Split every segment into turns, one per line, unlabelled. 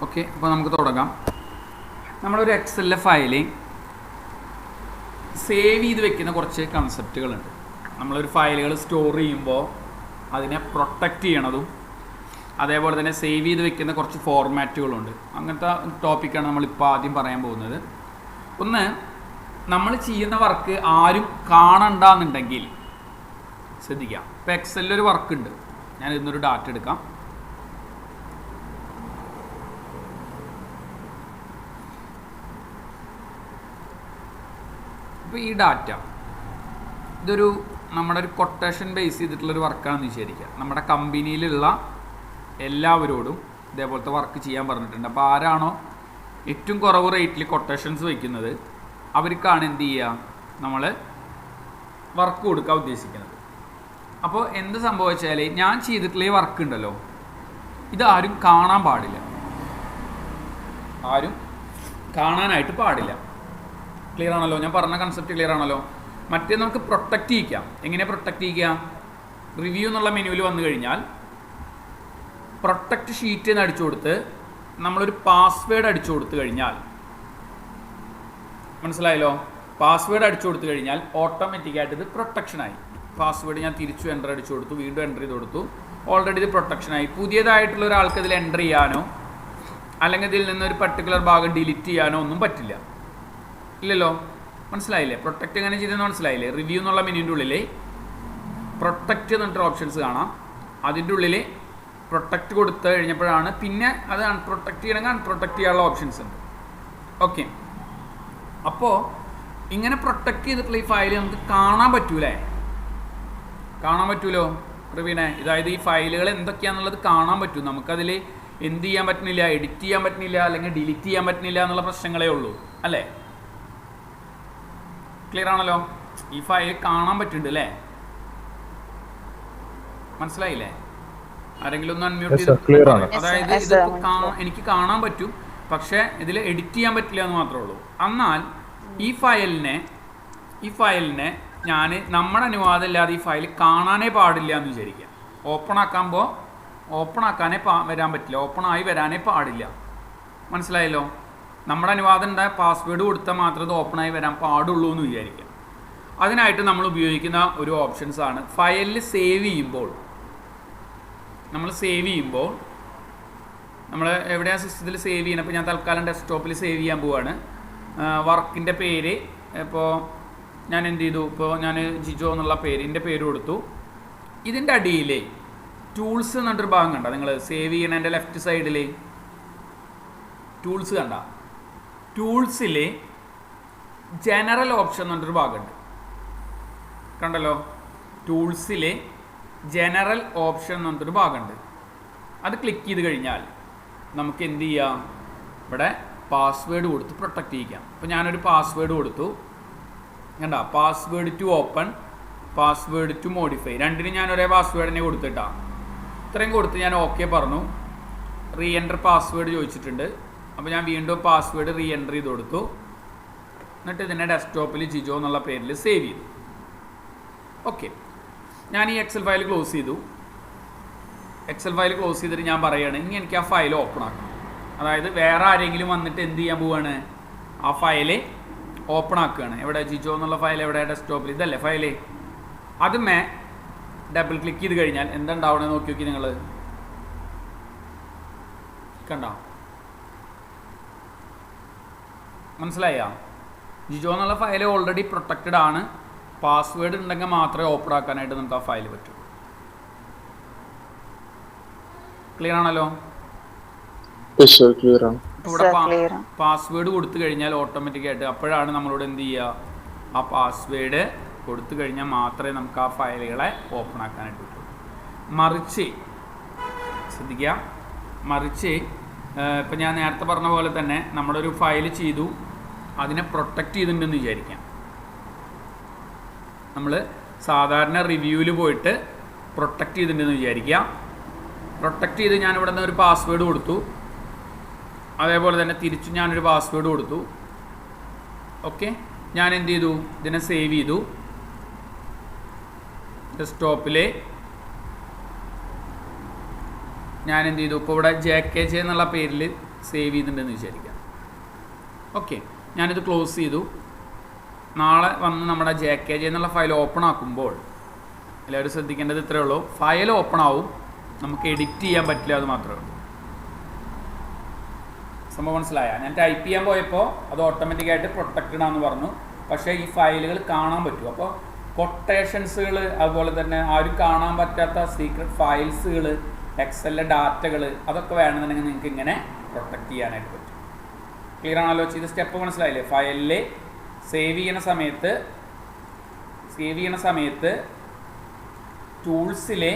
Okay, അപ്പോൾ നമുക്ക് തുടങ്ങാം. നമ്മളൊരു എക്സലിലെ ഫയൽ സേവ് ചെയ്ത് വെക്കുന്ന കുറച്ച് കൺസെപ്റ്റുകളുണ്ട്. നമ്മളൊരു ഫയലുകൾ സ്റ്റോർ ചെയ്യുമ്പോൾ അതിനെ പ്രൊട്ടക്റ്റ് ചെയ്യണതും അതേപോലെ തന്നെ സേവ് ചെയ്ത് വെക്കുന്ന കുറച്ച് ഫോർമാറ്റുകളുണ്ട്. അങ്ങനത്തെ ടോപ്പിക്കാണ് നമ്മളിപ്പോൾ ആദ്യം പറയാൻ പോകുന്നത്. ഒന്ന്, നമ്മൾ ചെയ്യുന്ന വർക്ക് ആരും കാണണ്ടെന്നുണ്ടെങ്കിൽ ശ്രദ്ധിക്കാം. ഇപ്പോൾ എക്സലിലൊരു വർക്ക് ഉണ്ട്. ഞാൻ ഇന്നൊരു ഡാറ്റ എടുക്കാം. ഇപ്പോൾ ഈ ഡാറ്റ ഇതൊരു നമ്മുടെ ഒരു കൊട്ടേഷൻ ബേസ് ചെയ്തിട്ടുള്ളൊരു വർക്കാണെന്ന് വിചാരിക്കുക. നമ്മുടെ കമ്പനിയിലുള്ള എല്ലാവരോടും ഇതേപോലത്തെ വർക്ക് ചെയ്യാൻ പറഞ്ഞിട്ടുണ്ട്. അപ്പോൾ ആരാണോ ഏറ്റവും കുറവ് റേറ്റിൽ കൊട്ടേഷൻസ് വയ്ക്കുന്നത് അവർക്കാണ് എന്ത് ചെയ്യുക, നമ്മൾ വർക്ക് കൊടുക്കാൻ ഉദ്ദേശിക്കുന്നത്. അപ്പോൾ എന്ത് സംഭവിച്ചാൽ ഞാൻ ചെയ്തിട്ടുള്ള ഈ വർക്ക് ഉണ്ടല്ലോ, ഇത് ആരും കാണാൻ പാടില്ല, ആരും കാണാനായിട്ട് പാടില്ല. ക്ലിയർ ആണല്ലോ? ഞാൻ പറഞ്ഞ കൺസെപ്റ്റ് ക്ലിയർ ആണല്ലോ? മറ്റേ നമുക്ക് പ്രൊട്ടക്റ്റ് ചെയ്യിക്കാം. എങ്ങനെ പ്രൊട്ടക്റ്റ് ചെയ്യിക്കാം? റിവ്യൂ എന്നുള്ള മെനുവിൽ വന്നു കഴിഞ്ഞാൽ പ്രൊട്ടക്റ്റ് ഷീറ്റ് എന്ന് അടിച്ചു കൊടുത്ത് നമ്മളൊരു പാസ്വേഡ് അടിച്ചു കൊടുത്തു കഴിഞ്ഞാൽ, മനസ്സിലായല്ലോ? പാസ്വേഡ് അടിച്ചു കൊടുത്തു കഴിഞ്ഞാൽ ഓട്ടോമാറ്റിക്കായിട്ട് ഇത് പ്രൊട്ടക്ഷനായി. പാസ്വേഡ് ഞാൻ തിരിച്ചു എൻ്റർ അടിച്ചു കൊടുത്തു, വീണ്ടും എൻ്റർ ചെയ്ത് കൊടുത്തു, ഓൾറെഡി ഇത് പ്രൊട്ടക്ഷനായി. പുതിയതായിട്ടുള്ള ഒരാൾക്ക് ഇതിൽ എൻ്റർ ചെയ്യാനോ അല്ലെങ്കിൽ ഇതിൽ നിന്നൊരു പർട്ടിക്കുലർ ഭാഗം ഡിലീറ്റ് ചെയ്യാനോ ഒന്നും പറ്റില്ല. ഇല്ലല്ലോ? മനസ്സിലായില്ലേ? പ്രൊട്ടക്റ്റ് എങ്ങനെ ചെയ്തെന്ന് മനസ്സിലായില്ലേ? റിവ്യൂ എന്നുള്ള മെനുവിൻ്റെ ഉള്ളിൽ പ്രൊട്ടക്റ്റ് എന്നിട്ടൊരു ഓപ്ഷൻസ് കാണാം. അതിൻ്റെ ഉള്ളിൽ പ്രൊട്ടക്റ്റ് കൊടുത്തു കഴിഞ്ഞപ്പോഴാണ് പിന്നെ അത് അൺപ്രൊട്ടക്റ്റ് ചെയ്യണമെങ്കിൽ അൺപ്രൊട്ടക്റ്റ് ചെയ്യാനുള്ള ഓപ്ഷൻസ് ഉണ്ട്. ഓക്കെ, അപ്പോൾ ഇങ്ങനെ പ്രൊട്ടക്റ്റ് ചെയ്തിട്ടുള്ള ഈ ഫയൽ നമുക്ക് കാണാൻ പറ്റൂലേ? കാണാൻ പറ്റൂലോ റിവീനെ? അതായത് ഈ ഫയലുകൾ എന്തൊക്കെയാണെന്നുള്ളത് കാണാൻ പറ്റും. നമുക്കതിൽ എന്ത് ചെയ്യാൻ പറ്റുന്നില്ല, എഡിറ്റ് ചെയ്യാൻ പറ്റുന്നില്ല, അല്ലെങ്കിൽ ഡിലീറ്റ് ചെയ്യാൻ പറ്റുന്നില്ല എന്നുള്ള പ്രശ്നങ്ങളേ ഉള്ളൂ, അല്ലേ? ക്ലിയർ ആണല്ലോ? ഈ ഫയൽ കാണാൻ പറ്റുന്നുണ്ട് അല്ലേ? മനസ്സിലായില്ലേ? ആരെങ്കിലും ഒന്ന് അൺമ്യൂട്ട് ചെയ്ത്. അതായത് ഇത് എനിക്ക് കാണാൻ പറ്റും, പക്ഷേ ഇതിൽ എഡിറ്റ് ചെയ്യാൻ പറ്റില്ല എന്ന് മാത്രമേ ഉള്ളൂ. എന്നാൽ ഈ ഫയലിനെ ഞാൻ നമ്മുടെ അനുവാദം ഇല്ലാതെ ഈ ഫയൽ കാണാനേ പാടില്ല എന്ന് വിചാരിക്കുക. ഓപ്പൺ ആക്കാനേ വരാൻ പറ്റില്ല, ഓപ്പൺ ആയി വരാനേ പാടില്ല. മനസ്സിലായല്ലോ? നമ്മുടെ അനുവാദം ഉണ്ടായ പാസ്വേഡ് കൊടുത്താൽ മാത്രമേ ഇത് ഓപ്പണായി വരാൻ പാടുള്ളൂ എന്ന് വിചാരിക്കാം. അതിനായിട്ട് നമ്മൾ ഉപയോഗിക്കുന്ന ഒരു ഓപ്ഷൻസാണ് ഫയലിൽ സേവ് ചെയ്യുമ്പോൾ. നമ്മൾ എവിടെയാണ് സിസ്റ്റത്തിൽ സേവ് ചെയ്യുന്നത്? അപ്പോൾ ഞാൻ തൽക്കാലം ഡെസ്ക്ടോപ്പിൽ സേവ് ചെയ്യാൻ പോവുകയാണ്. വർക്കിൻ്റെ പേര് ഇപ്പോൾ ഞാൻ എന്ത് ചെയ്തു, ഇപ്പോൾ ഞാൻ ജിജോ എന്നുള്ള പേരിൻ്റെ പേര് കൊടുത്തു. ഇതിൻ്റെ അടിയിൽ ടൂൾസ് എന്നിട്ടൊരു ഭാഗം കണ്ട നിങ്ങൾ സേവ് ചെയ്യണതിൻ്റെ ലെഫ്റ്റ് സൈഡിൽ ടൂൾസ് കണ്ട? ടൂൾസിൽ ജനറൽ ഓപ്ഷൻ എന്നൊരു ഭാഗമുണ്ട്, കണ്ടല്ലോ? ടൂൾസിൽ ജനറൽ ഓപ്ഷൻ എന്നൊരു ഭാഗമുണ്ട്. അത് ക്ലിക്ക് ചെയ്ത് കഴിഞ്ഞാൽ നമുക്ക് എന്ത് ചെയ്യാം? ഇവിടെ പാസ്വേഡ് കൊടുത്ത് പ്രൊട്ടക്റ്റ് ചെയ്യിക്കാം. അപ്പോൾ ഞാനൊരു പാസ്വേഡ് കൊടുത്തു, കണ്ട? Password to open, password to modify, രണ്ടിനും ഞാൻ ഒരേ പാസ്വേഡിനെ കൊടുത്തിട്ടാണ്. ഇത്രയും കൊടുത്ത് ഞാൻ ഓക്കെ പറഞ്ഞു. റീ എൻ്റർ പാസ്വേഡ് ചോദിച്ചിട്ടുണ്ട്. അപ്പോൾ ഞാൻ വീണ്ടും പാസ്വേഡ് റീ എൻ്റർ ചെയ്ത് കൊടുത്തു. എന്നിട്ട് ഇതിനെ ഡെസ്ക്ടോപ്പിൽ ജിജോ എന്നുള്ള പേരിൽ സേവ് ചെയ്തു. ഓക്കെ, ഞാൻ ഈ എക്സൽ ഫയൽ ക്ലോസ് ചെയ്തു. എക്സൽ ഫയൽ ക്ലോസ് ചെയ്തിട്ട് ഞാൻ പറയുകയാണ്, ഇനി എനിക്ക് ആ ഫയൽ ഓപ്പൺ ആക്കണം. അതായത് വേറെ ആരെങ്കിലും വന്നിട്ട് എന്ത് ചെയ്യാൻ പോവുകയാണ്? ആ ഫയൽ ഓപ്പൺ ആക്കുകയാണ്. എവിടെ? ജിജോ എന്നുള്ള ഫയൽ എവിടെ? ഡെസ്ക്ടോപ്പിൽ. ഇതല്ലേ ഫയൽ? അതുമേ ഡബിൾ ക്ലിക്ക് ചെയ്ത് കഴിഞ്ഞാൽ എന്താ ഉണ്ടാവണേ നോക്കി നോക്കി നിങ്ങൾ. കണ്ടോ? മനസ്സിലായോ? ജിജോ എന്നുള്ള ഫയൽ ഓൾറെഡി പ്രൊട്ടക്റ്റഡ് ആണ്. പാസ്വേഡ് ഉണ്ടെങ്കിൽ മാത്രമേ ഓപ്പൺ ആക്കാനായിട്ട് നമുക്ക് ആ ഫയൽ പറ്റൂ. ക്ലിയർ ആണല്ലോ? ഇവിടെ പാസ്വേഡ് കൊടുത്തു കഴിഞ്ഞാൽ ഓട്ടോമാറ്റിക്കായിട്ട് അപ്പോഴാണ് നമ്മളോട് എന്ത് ചെയ്യുക? ആ പാസ്വേഡ് കൊടുത്തു കഴിഞ്ഞാൽ മാത്രമേ നമുക്ക് ആ ഫയലുകളെ ഓപ്പൺ ആക്കാനായിട്ട് പറ്റൂ. മറിച്ച് ശ്രദ്ധിക്കുക, ഇപ്പം ഞാൻ നേരത്തെ പറഞ്ഞ പോലെ തന്നെ നമ്മുടെ ഒരു ഫയൽ ചെയ്തു, അതിനെ പ്രൊട്ടക്റ്റ് ചെയ്തിട്ടുണ്ടെന്ന് വിചാരിക്കാം. നമ്മൾ സാധാരണ റിവ്യൂവിൽ പോയിട്ട് പ്രൊട്ടക്റ്റ് ചെയ്തിട്ടുണ്ടെന്ന് വിചാരിക്കുക. പ്രൊട്ടക്റ്റ് ചെയ്ത് ഞാനിവിടെ നിന്ന് ഒരു പാസ്വേഡ് കൊടുത്തു, അതേപോലെ തന്നെ തിരിച്ചു ഞാനൊരു പാസ്വേഡ് കൊടുത്തു. ഓക്കെ, ഞാൻ എന്ത് ചെയ്തു? ഇതിനെ സേവ് ചെയ്തു. ഡെസ്ക്ടോപ്പിൽ ഞാൻ എന്ത് ചെയ്തു? ഇപ്പോൾ ഇവിടെ JKJ എന്നുള്ള പേരിൽ സേവ് ചെയ്തിട്ടുണ്ടെന്ന് വിചാരിക്കാം. ഓക്കെ, ഞാനിത് ക്ലോസ് ചെയ്തു. നാളെ വന്ന് നമ്മുടെ JKG എന്നുള്ള ഫയൽ ഓപ്പൺ ആക്കുമ്പോൾ എല്ലാവരും ശ്രദ്ധിക്കേണ്ടത് ഇത്രയേ ഉള്ളൂ. ഫയൽ ഓപ്പൺ ആവും, നമുക്ക് എഡിറ്റ് ചെയ്യാൻ പറ്റില്ല, അത് മാത്രമേ ഉള്ളൂ. സംഭവം മനസ്സിലായ? ഞാൻ ടൈപ്പ് ചെയ്യാൻ പോയപ്പോൾ അത് ഓട്ടോമാറ്റിക്കായിട്ട് പ്രൊട്ടക്റ്റഡ് ആണെന്ന് പറഞ്ഞു. പക്ഷേ ഈ ഫയലുകൾ കാണാൻ പറ്റും. അപ്പോൾ കൊട്ടേഷൻസുകൾ, അതുപോലെ തന്നെ ആരും കാണാൻ പറ്റാത്ത സീക്രട്ട് ഫയൽസുകൾ, എക്സലിലെ ഡാറ്റകൾ, അതൊക്കെ വേണമെന്നുണ്ടെങ്കിൽ നിങ്ങൾക്ക് ഇങ്ങനെ പ്രൊട്ടക്റ്റ് ചെയ്യാനായിട്ട് പറ്റും. ക്ലിയർ ആണല്ലോ? ചെയ്ത സ്റ്റെപ്പ് മനസ്സിലായില്ലേ? ഫയലിൽ സേവ് ചെയ്യണ സമയത്ത് ടൂൾസിലെ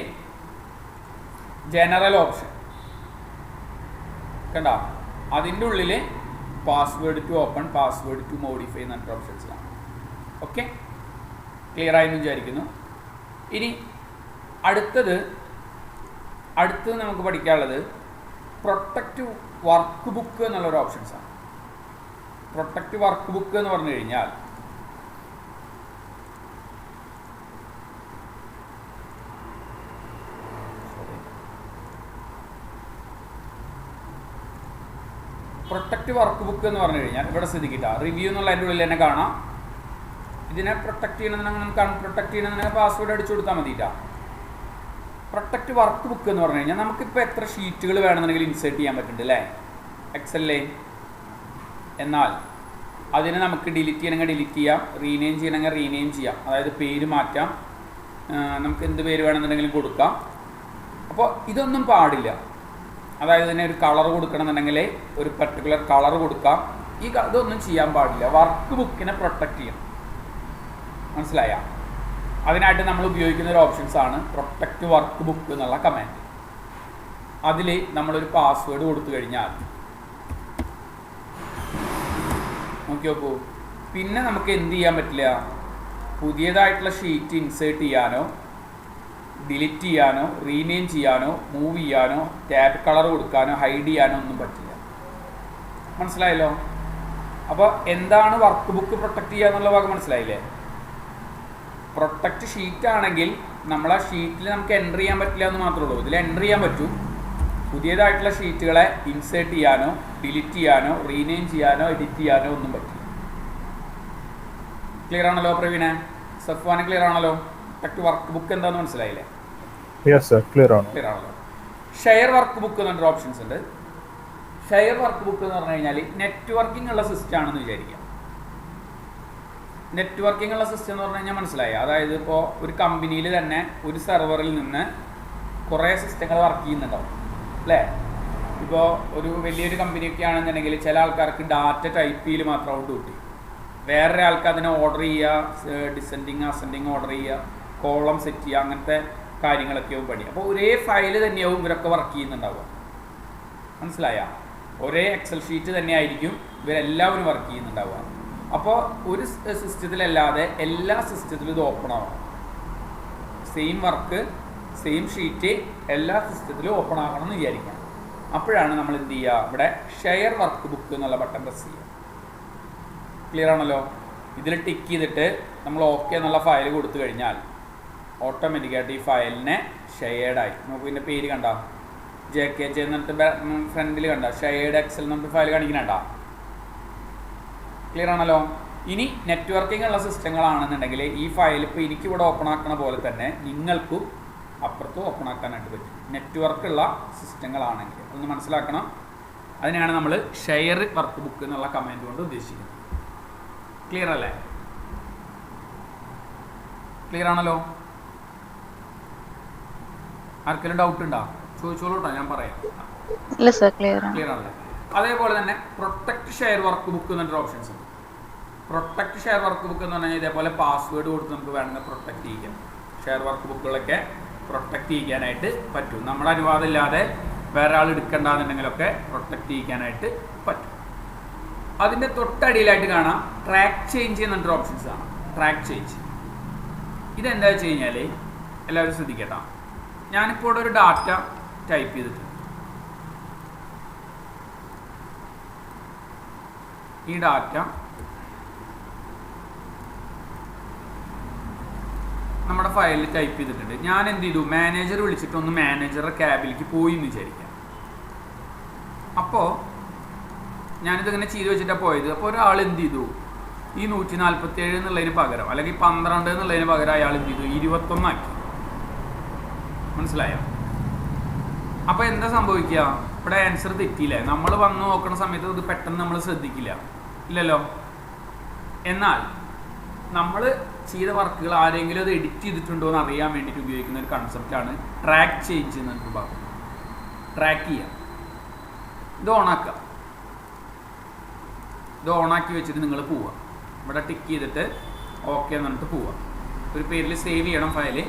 ജനറൽ ഓപ്ഷൻ കണ്ടോ, അതിൻ്റെ ഉള്ളിൽ password to open, password to modify എന്നിട്ട് ഓപ്ഷൻസിലാണ്. ഓക്കെ, ക്ലിയർ ആയെന്ന് വിചാരിക്കുന്നു. ഇനി അടുത്തത് നമുക്ക് പഠിക്കാനുള്ളത് പ്രൊട്ടക്റ്റ് വർക്ക് ബുക്ക് എന്നുള്ളൊരു ഓപ്ഷൻസാണ്. പ്രൊട്ടക്റ്റ് വർക്ക് ബുക്ക് എന്ന് പറഞ്ഞു കഴിഞ്ഞാൽ ഇവിടെ ശ്രദ്ധിക്കില്ല, റിവ്യൂ എന്നുള്ള അതിൻ്റെ ഉള്ളിൽ തന്നെ കാണാം. ഇതിനെ പ്രൊട്ടക്റ്റ് ചെയ്യണമെന്നുണ്ടെങ്കിൽ പാസ്വേഡ് അടിച്ചു കൊടുത്താൽ മതിയിട്ടാ. പ്രൊട്ടക്റ്റ് വർക്ക് ബുക്ക് എന്ന് പറഞ്ഞു കഴിഞ്ഞാൽ നമുക്കിപ്പോൾ എത്ര ഷീറ്റുകൾ വേണമെന്നുണ്ടെങ്കിൽ ഇൻസേർട്ട് ചെയ്യാൻ പറ്റുന്നുണ്ട് അല്ലേ എക്സലിലെ. എന്നാൽ അതിനെ നമുക്ക് ഡിലീറ്റ് ചെയ്യണമെങ്കിൽ ഡിലീറ്റ് ചെയ്യാം, റീനെയിം ചെയ്യണമെങ്കിൽ റീനെയിം ചെയ്യാം. അതായത് പേര് മാറ്റാം, നമുക്ക് എന്ത് പേര് വേണമെന്നുണ്ടെങ്കിലും കൊടുക്കാം. അപ്പോൾ ഇതൊന്നും പാടില്ല. അതായത് ഇതിനെ ഒരു കളർ കൊടുക്കണമെന്നുണ്ടെങ്കിൽ ഒരു പർട്ടിക്കുലർ കളർ കൊടുക്കാം. ഇതൊന്നും ചെയ്യാൻ പാടില്ല. വർക്ക് ബുക്കിനെ പ്രൊട്ടക്റ്റ് ചെയ്യണം. മനസ്സിലായ? അതിനായിട്ട് നമ്മൾ ഉപയോഗിക്കുന്ന ഒരു ഓപ്ഷൻസാണ് പ്രൊട്ടക്റ്റ് വർക്ക് ബുക്ക് എന്നുള്ള കമാൻഡ്. അതിൽ നമ്മളൊരു പാസ്വേഡ് കൊടുത്തു കഴിഞ്ഞാൽ നോക്കി നോക്കൂ, പിന്നെ നമുക്ക് എന്ത് ചെയ്യാൻ പറ്റില്ല, പുതിയതായിട്ടുള്ള ഷീറ്റ് ഇൻസേർട്ട് ചെയ്യാനോ ഡിലീറ്റ് ചെയ്യാനോ റീനെയിം ചെയ്യാനോ മൂവ് ചെയ്യാനോ ടാബ് കളർ കൊടുക്കാനോ ഹൈഡ് ചെയ്യാനോ ഒന്നും പറ്റില്ല. മനസ്സിലായല്ലോ? അപ്പോൾ എന്താണ് വർക്ക് ബുക്ക് പ്രൊട്ടക്റ്റ് ചെയ്യുക എന്നുള്ള ഭാഗം മനസ്സിലായില്ലേ? പ്രൊട്ടക്റ്റ് ഷീറ്റ് ആണെങ്കിൽ നമ്മൾ ആ ഷീറ്റിൽ നമുക്ക് എൻ്റർ ചെയ്യാൻ പറ്റില്ല എന്ന് മാത്രമേ ഉള്ളൂ. ഇതിൽ എൻ്റർ ചെയ്യാൻ പറ്റും. പുതിയതായിട്ടുള്ള ഷീറ്റുകളെ ഇൻസേർട്ട് ചെയ്യാനോ ഡിലീറ്റ് ചെയ്യാനോ റീനെയിം ചെയ്യാനോ എഡിറ്റ് ചെയ്യാനോ ഒന്നും പറ്റില്ല. ക്ലിയർ ആണല്ലോ പ്രവീണെ? സഫ്വാന് ക്ലിയർ ആണല്ലോ? പ്രൊട്ടക്റ്റ് വർക്ക് ബുക്ക് എന്താണെന്ന് മനസ്സിലായില്ലേ?
ക്ലിയർ
ആണല്ലോ. ഷെയർ വർക്ക് ബുക്ക് എന്നൊരു ഓപ്ഷൻസ് ഉണ്ട്. ഷെയർ വർക്ക് ബുക്ക് എന്ന് പറഞ്ഞു കഴിഞ്ഞാൽ നെറ്റ്വർക്കിംഗ് ഉള്ള സിസ്റ്റം ആണെന്ന് വിചാരിക്കാം. നെറ്റ്വർക്കിംഗ് ഉള്ള സിസ്റ്റം എന്ന് പറഞ്ഞു കഴിഞ്ഞാൽ മനസ്സിലായി. അതായത് ഇപ്പോൾ ഒരു കമ്പനിയിൽ തന്നെ ഒരു സെർവറിൽ നിന്ന് കുറേ സിസ്റ്റങ്ങൾ വർക്ക് ചെയ്യുന്നുണ്ടാവും അല്ലേ? ഇപ്പോൾ ഒരു വലിയൊരു കമ്പനിയൊക്കെ ആണെന്നുണ്ടെങ്കിൽ ചില ആൾക്കാർക്ക് ഡാറ്റ ടൈപ്പ് ചെയ്യൽ മാത്രമാവും ഡ്യൂട്ടി. വേറൊരു ആൾക്ക് അതിനെ ഓർഡർ ചെയ്യുക, ഡിസെൻഡിങ് അസെൻഡിങ് ഓർഡർ ചെയ്യുക, കോളം സെറ്റ് ചെയ്യുക, അങ്ങനത്തെ കാര്യങ്ങളൊക്കെയാവും പണി. അപ്പോൾ ഒരേ ഫയല് തന്നെയാവും ഇവരൊക്കെ വർക്ക് ചെയ്യുന്നുണ്ടാവുക. മനസ്സിലായ? ഒരേ എക്സൽ ഷീറ്റ് തന്നെയായിരിക്കും ഇവരെല്ലാവരും വർക്ക് ചെയ്യുന്നുണ്ടാവുക. അപ്പോൾ ഒരു സിസ്റ്റത്തിലല്ലാതെ എല്ലാ സിസ്റ്റത്തിലും ഇത് ഓപ്പൺ ആവണം. സെയിം വർക്ക് സെയിം ഷീറ്റ് എല്ലാ സിസ്റ്റത്തിലും ഓപ്പൺ ആകണം എന്ന് വിചാരിക്കാം. അപ്പോഴാണ് നമ്മൾ എന്ത് ചെയ്യുക, ഇവിടെ ഷെയർ വർക്ക് ബുക്ക് എന്നുള്ള ബട്ടൺ പ്രസ് ചെയ്യുക. ക്ലിയർ ആണല്ലോ? ഇതിൽ ടിക്ക് ചെയ്തിട്ട് നമ്മൾ ഓക്കെ എന്നുള്ള ഫയൽ കൊടുത്തു കഴിഞ്ഞാൽ ഓട്ടോമാറ്റിക്കായിട്ട് ഈ ഫയലിനെ ഷെയർഡായി നമുക്ക് ഇതിൻ്റെ പേര് കണ്ട JKG എന്നിട്ട് ഫ്രണ്ടിൽ കണ്ട ഷെയർഡ് എക്സൽ എന്നിട്ട് ഫയൽ കാണിക്കുന്നുണ്ട. ക്ലിയർ ആണല്ലോ? ഇനി നെറ്റ്വർക്കിംഗ് ഉള്ള സിസ്റ്റങ്ങളാണെന്നുണ്ടെങ്കിൽ ഈ ഫയൽ ഇപ്പോൾ എനിക്കിവിടെ ഓപ്പൺ ആക്കണ പോലെ തന്നെ നിങ്ങൾക്കും അപ്പുറത്തും ഓപ്പൺ ആക്കാനായിട്ട് പറ്റും. നെറ്റ്വർക്കുള്ള സിസ്റ്റങ്ങളാണെങ്കിൽ അതൊന്ന് മനസ്സിലാക്കണം. അതിനാണ് നമ്മൾ ഷെയർ വർക്ക് ബുക്ക് എന്നുള്ള കമാൻഡ് കൊണ്ട് ഉദ്ദേശിക്കുന്നത്. ക്ലിയർ അല്ലേ? ക്ലിയർ ആണല്ലോ? ആർക്കെങ്കിലും ഡൗട്ട് ഉണ്ടോ? ചോദിച്ചോളൂ കേട്ടോ, ഞാൻ പറയാം. ക്ലിയർ ആണല്ലേ? അതേപോലെ തന്നെ പ്രൊട്ടക്റ്റ് ഷെയർ വർക്ക് ബുക്ക് എന്നൊരു ഓപ്ഷൻസ് ഉണ്ട്. പ്രൊട്ടക്റ്റ് ഷെയർ വർക്ക് ബുക്ക് എന്ന് പറഞ്ഞാൽ ഇതേപോലെ പാസ്വേഡ് കൊടുത്ത് നമുക്ക് വേണമെങ്കിൽ പ്രൊട്ടക്റ്റ് ചെയ്യാം. ഷെയർ വർക്ക് ബുക്കുകളൊക്കെ പ്രൊട്ടക്റ്റ് ചെയ്യാനായിട്ട് പറ്റും. നമ്മുടെ അനുവാദം ഇല്ലാതെ വേറെ ആൾ എടുക്കേണ്ടെന്നുണ്ടെങ്കിലൊക്കെ പ്രൊട്ടക്റ്റ് ചെയ്യാനായിട്ട് പറ്റും. അതിൻ്റെ തൊട്ടടിയിലായിട്ട് കാണാം ട്രാക്ക് ചേഞ്ച് എന്നൊരു ഓപ്ഷൻസ് ആണ്. ട്രാക്ക് ചേഞ്ച് ഇതെന്താ വെച്ച് കഴിഞ്ഞാൽ എല്ലാവരും ശ്രദ്ധിക്കട്ടോ. ഞാനിപ്പോൾ ഇവിടെ ഒരു ഡാറ്റ ടൈപ്പ് ചെയ്തിട്ടുണ്ട്. ഈ ഡാറ്റ നമ്മുടെ ഫയലിൽ ടൈപ്പ് ചെയ്തിട്ടുണ്ട്. ഞാൻ എന്ത് ചെയ്തു, മാനേജർ വിളിച്ചിട്ടൊന്ന് മാനേജറുടെ ക്യാബിലേക്ക് പോയി എന്ന് വിചാരിക്കാം. അപ്പോൾ ഞാനിതിങ്ങനെ ചെയ്ത് വെച്ചിട്ടാണ് പോയത്. അപ്പോൾ ഒരാൾ എന്ത് ചെയ്തു, ഈ 147 എന്നുള്ളതിന് പകരം അല്ലെങ്കിൽ 12 എന്നുള്ളതിന് പകരം അയാൾ എന്ത് ചെയ്തു, 21 ആക്കി. മനസ്സിലായോ? അപ്പോൾ എന്താ സംഭവിക്കുക, ഇവിടെ ആൻസർ തെറ്റിയില്ലേ? നമ്മൾ വന്ന് നോക്കുന്ന സമയത്ത് ഇത് പെട്ടെന്ന് നമ്മൾ ശ്രദ്ധിക്കില്ല, ഇല്ലല്ലോ. എന്നാൽ നമ്മൾ ചെയ്ത വർക്കുകൾ ആരെങ്കിലും അത് എഡിറ്റ് ചെയ്തിട്ടുണ്ടോ എന്ന് അറിയാൻ വേണ്ടിയിട്ട് ഉപയോഗിക്കുന്ന ഒരു കൺസെപ്റ്റാണ് ട്രാക്ക് ചേഞ്ച് എന്നൊരു ഭാഗം. ട്രാക്ക് ചെയ്യാം. ഇത് ഓണാക്കുക. ഇത് ഓണാക്കി വെച്ചിട്ട് നിങ്ങൾ പോവുക. ഇവിടെ ടിക്ക് ചെയ്തിട്ട് ഓക്കെ എന്ന് പറഞ്ഞിട്ട് പോവുക. ഒരു പേരിൽ സേവ് ചെയ്യണം ഫയല്.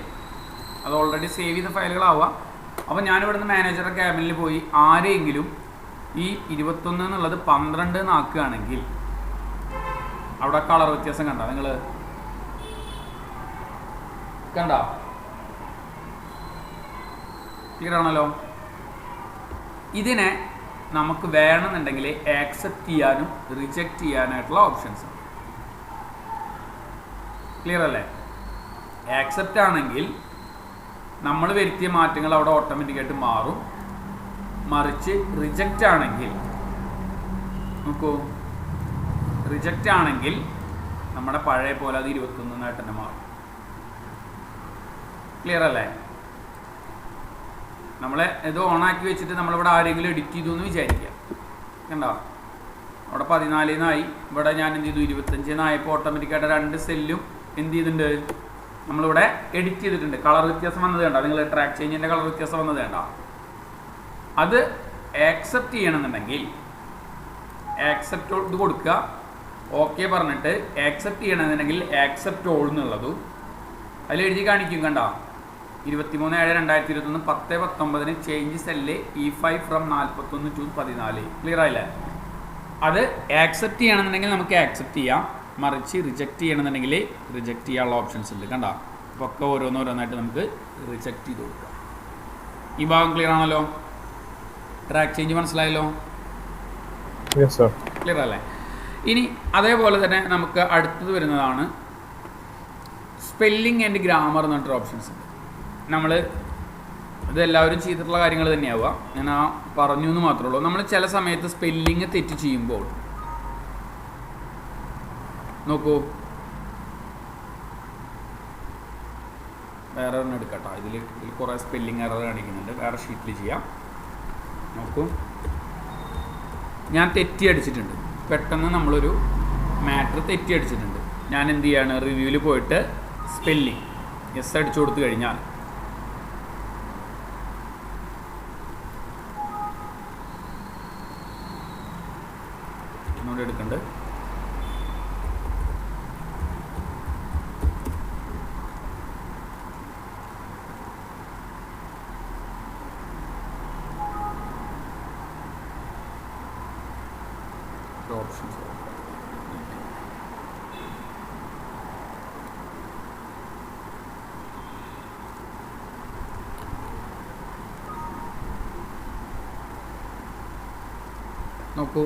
അത് ഓൾറെഡി സേവ് ചെയ്ത ഫയലുകളാവുക. അപ്പോൾ ഞാനിവിടെ നിന്ന് മാനേജറുടെ ക്യാബിനിൽ പോയി ആരെങ്കിലും ഈ 21 എന്നുള്ളത് 12 എന്നാക്കുകയാണെങ്കിൽ അവിടെ കളർ വ്യത്യാസം കണ്ടോ നിങ്ങൾ? കണ്ടോ? ക്ലിയർ ആണല്ലോ. ഇതിനെ നമുക്ക് വേണമെന്നുണ്ടെങ്കിൽ ആക്സെപ്റ്റ് ചെയ്യാനും റിജക്റ്റ് ചെയ്യാനായിട്ടുള്ള ഓപ്ഷൻസ്. ക്ലിയർ അല്ലേ? ആക്സെപ്റ്റ് ആണെങ്കിൽ നമ്മൾ വരുത്തിയ മാറ്റങ്ങൾ അവിടെ ഓട്ടോമാറ്റിക്കായിട്ട് മാറും. മറിച്ച് റിജക്റ്റ് ആണെങ്കിൽ നോക്കൂ, റിജക്റ്റ് ആണെങ്കിൽ നമ്മുടെ പഴയ പോലെ അത് 21 തന്നെ മാറും. ക്ലിയർ അല്ലേ? നമ്മളെ ഇത് ഓണാക്കി വെച്ചിട്ട് നമ്മളിവിടെ ആരെങ്കിലും എഡിറ്റ് ചെയ്തു എന്ന് വിചാരിക്കുക. കണ്ടോ? അവിടെ 14 എന്നായി. ഇവിടെ ഞാൻ എന്ത് ചെയ്തു, 25 എന്നായപ്പോൾ ഓട്ടോമാറ്റിക്കായിട്ട് 2 സെല്ലും എന്ത് ചെയ്തിട്ടുണ്ട്, നമ്മളിവിടെ എഡിറ്റ് ചെയ്തിട്ടുണ്ട്. കളർ വ്യത്യാസം വന്നത് കണ്ടോ? നിങ്ങൾ ട്രാക്ക് ചേഞ്ചിൻ്റെ കളർ വ്യത്യാസം വന്നത് കണ്ടോ? അത് ആക്സെപ്റ്റ് ചെയ്യണമെന്നുണ്ടെങ്കിൽ ആക്സെപ്റ്റ് ഇത് കൊടുക്കുക. ഓക്കെ പറഞ്ഞിട്ട് ആക്സെപ്റ്റ് ചെയ്യണമെന്നുണ്ടെങ്കിൽ ആക്സെപ്റ്റ് ഓൾ എന്നുള്ളതും അതിൽ എഴുതി കാണിക്കും. കണ്ടോ? 23/7/2021 10/19 change cell E5 from 41 to 14. Clear ആയില്ലേ? അത് ആക്സെപ്റ്റ് ചെയ്യണമെന്നുണ്ടെങ്കിൽ നമുക്ക് ആക്സെപ്റ്റ് ചെയ്യാം. മറിച്ച് റിജക്റ്റ് ചെയ്യണമെന്നുണ്ടെങ്കിൽ റിജക്റ്റ് ചെയ്യാനുള്ള ഓപ്ഷൻസ് ഉണ്ട്. കണ്ടോ? അപ്പോൾ ഒക്കെ ഓരോന്നോരോന്നായിട്ട് നമുക്ക് റിജക്റ്റ് ചെയ്ത് കൊടുക്കാം. ഈ ഭാഗം ക്ലിയർ ആണല്ലോ? ട്രാക്ക് ചേഞ്ച് മനസ്സിലായല്ലോ? ക്ലിയർ അല്ലേ? ഇനി അതേപോലെ തന്നെ നമുക്ക് അടുത്തത് വരുന്നതാണ് സ്പെല്ലിംഗ് ആൻഡ് ഗ്രാമർ എന്ന് പറഞ്ഞിട്ടൊരു ഓപ്ഷൻസ് ഉണ്ട്. നമ്മൾ ഇതെല്ലാവരും ചെയ്തിട്ടുള്ള കാര്യങ്ങൾ തന്നെയാവുക. ഞാൻ ആ പറഞ്ഞു എന്ന് മാത്രമേ ഉള്ളൂ. നമ്മൾ ചില സമയത്ത് സ്പെല്ലിങ് തെറ്റ് ചെയ്യുമ്പോൾ നോക്കൂ, വേറെ ഒരെണ്ണം എടുക്കട്ടോ. ഇതിൽ കുറേ സ്പെല്ലിങ് എറർ കാണിക്കുന്നുണ്ട്. വേറെ ഷീറ്റിൽ ചെയ്യാം. നോക്കൂ, ഞാൻ തെറ്റി അടിച്ചിട്ടുണ്ട്. പെട്ടെന്ന് നമ്മളൊരു മാറ്റർ തെറ്റി അടിച്ചിട്ടുണ്ട്. ഞാൻ എന്ത് ചെയ്യാണ്, റിവ്യൂവിൽ പോയിട്ട് സ്പെല്ലിങ് എസ് അടിച്ചു കൊടുത്തു കഴിഞ്ഞാൽ ഒന്നുകൂടെ എടുക്കണ്ട്. ഓപ്ഷൻസ് നോക്കൂ.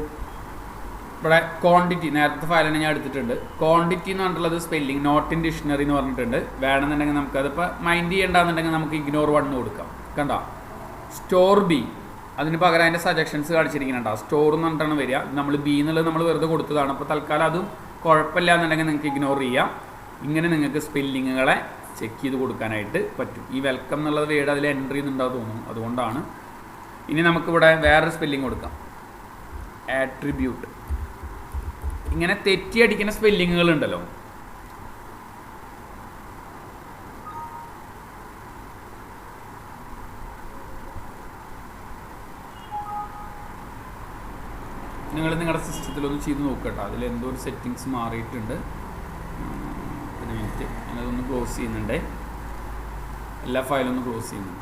ഇവിടെ ക്വാണ്ടിറ്റി നേരത്തെ ഫയലിനെ ഞാൻ എടുത്തിട്ടുണ്ട്. ക്വാണ്ടിറ്റി എന്ന് പറഞ്ഞിട്ടുള്ളത് സ്പെല്ലിംഗ് നോട്ട് ഇൻ ഡിക്ഷണറി എന്ന് പറഞ്ഞിട്ടുണ്ട്. വേണമെന്നുണ്ടെങ്കിൽ നമുക്കതിപ്പോൾ മൈൻഡ് ചെയ്യേണ്ടെന്നുണ്ടെങ്കിൽ നമുക്ക് ഇഗ്നോർ 1 കൊടുക്കാം. കണ്ടോ? സ്റ്റോർ ബി, അതിന് പകരം അതിൻ്റെ സജഷൻസ് കാണിച്ചിരിക്കുന്നുണ്ടോ? സ്റ്റോർ എന്ന് പറഞ്ഞിട്ടാണ് വരിക. നമ്മൾ ബി എന്നുള്ളത് നമ്മൾ വെറുതെ കൊടുത്തതാണ്. അപ്പോൾ തൽക്കാലം അതും കുഴപ്പമില്ല എന്നുണ്ടെങ്കിൽ നിങ്ങൾക്ക് ഇഗ്നോർ ചെയ്യാം. ഇങ്ങനെ നിങ്ങൾക്ക് സ്പെല്ലിങ്ങുകളെ ചെക്ക് ചെയ്ത് കൊടുക്കാനായിട്ട് പറ്റും. ഈ വെൽക്കം എന്നുള്ളത് വേർഡ് അതിൽ എൻട്രി ചെയ്യുന്നുണ്ടാവും തോന്നുന്നു, അതുകൊണ്ടാണ്. ഇനി നമുക്കിവിടെ വേറൊരു സ്പെല്ലിംഗ് കൊടുക്കാം, ആട്രിബ്യൂട്ട്. ഇങ്ങനെ തെറ്റി അടിക്കുന്ന സ്പെല്ലിങ്ങുകൾ ഉണ്ടല്ലോ, നിങ്ങൾ നിങ്ങളുടെ സിസ്റ്റത്തിലൊന്ന് ചെയ്ത് നോക്കട്ടോ. അതിൽ എന്തോ ഒരു സെറ്റിങ്സ് മാറിയിട്ടുണ്ട്. ഒരു മിനിറ്റ്, ഞാനതൊന്ന് ക്ലോസ് ചെയ്യുന്നുണ്ട്. എല്ലാ ഫയലും ഒന്ന് ക്ലോസ് ചെയ്യുന്നുണ്ട്.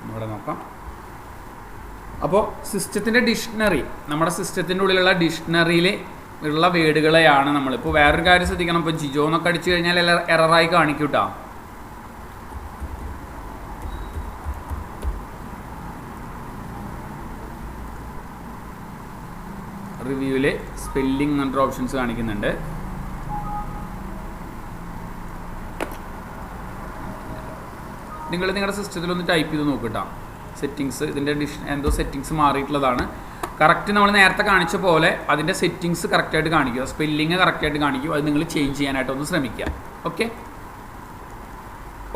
ഇവിടെ നോക്കാം. അപ്പോൾ സിസ്റ്റത്തിൻ്റെ ഡിക്ഷണറി, നമ്മുടെ സിസ്റ്റത്തിൻ്റെ ഉള്ളിലുള്ള ഡിക്ഷണറിയിൽ ഉള്ള വേർഡുകളെയാണ് നമ്മളിപ്പോൾ. വേറൊരു കാര്യം ശ്രദ്ധിക്കണം. ഇപ്പോൾ ജിജോ എന്നൊക്കെ അടിച്ചു കഴിഞ്ഞാൽ എററായി കാണിക്കും കേട്ടോ. റിവ്യൂവിൽ സ്പെല്ലിംഗ് എന്നൊരു ഓപ്ഷൻസ് കാണിക്കുന്നുണ്ട്. നിങ്ങൾ നിങ്ങളുടെ സിസ്റ്റത്തിലൊന്ന് ടൈപ്പ് ചെയ്ത് നോക്കിട്ടാ. സെറ്റിങ്സ് ഇതിൻ്റെ എന്തോ സെറ്റിങ്സ് മാറിയിട്ടുള്ളതാണ്. കറക്റ്റ് നമ്മൾ നേരത്തെ കാണിച്ച പോലെ അതിൻ്റെ സെറ്റിങ്സ് കറക്റ്റായിട്ട് കാണിക്കുക, സ്പെല്ലിങ് കറക്റ്റായിട്ട് കാണിക്കുക. അത് നിങ്ങൾ ചേഞ്ച് ചെയ്യാനായിട്ടൊന്ന് ശ്രമിക്കുക. ഓക്കെ,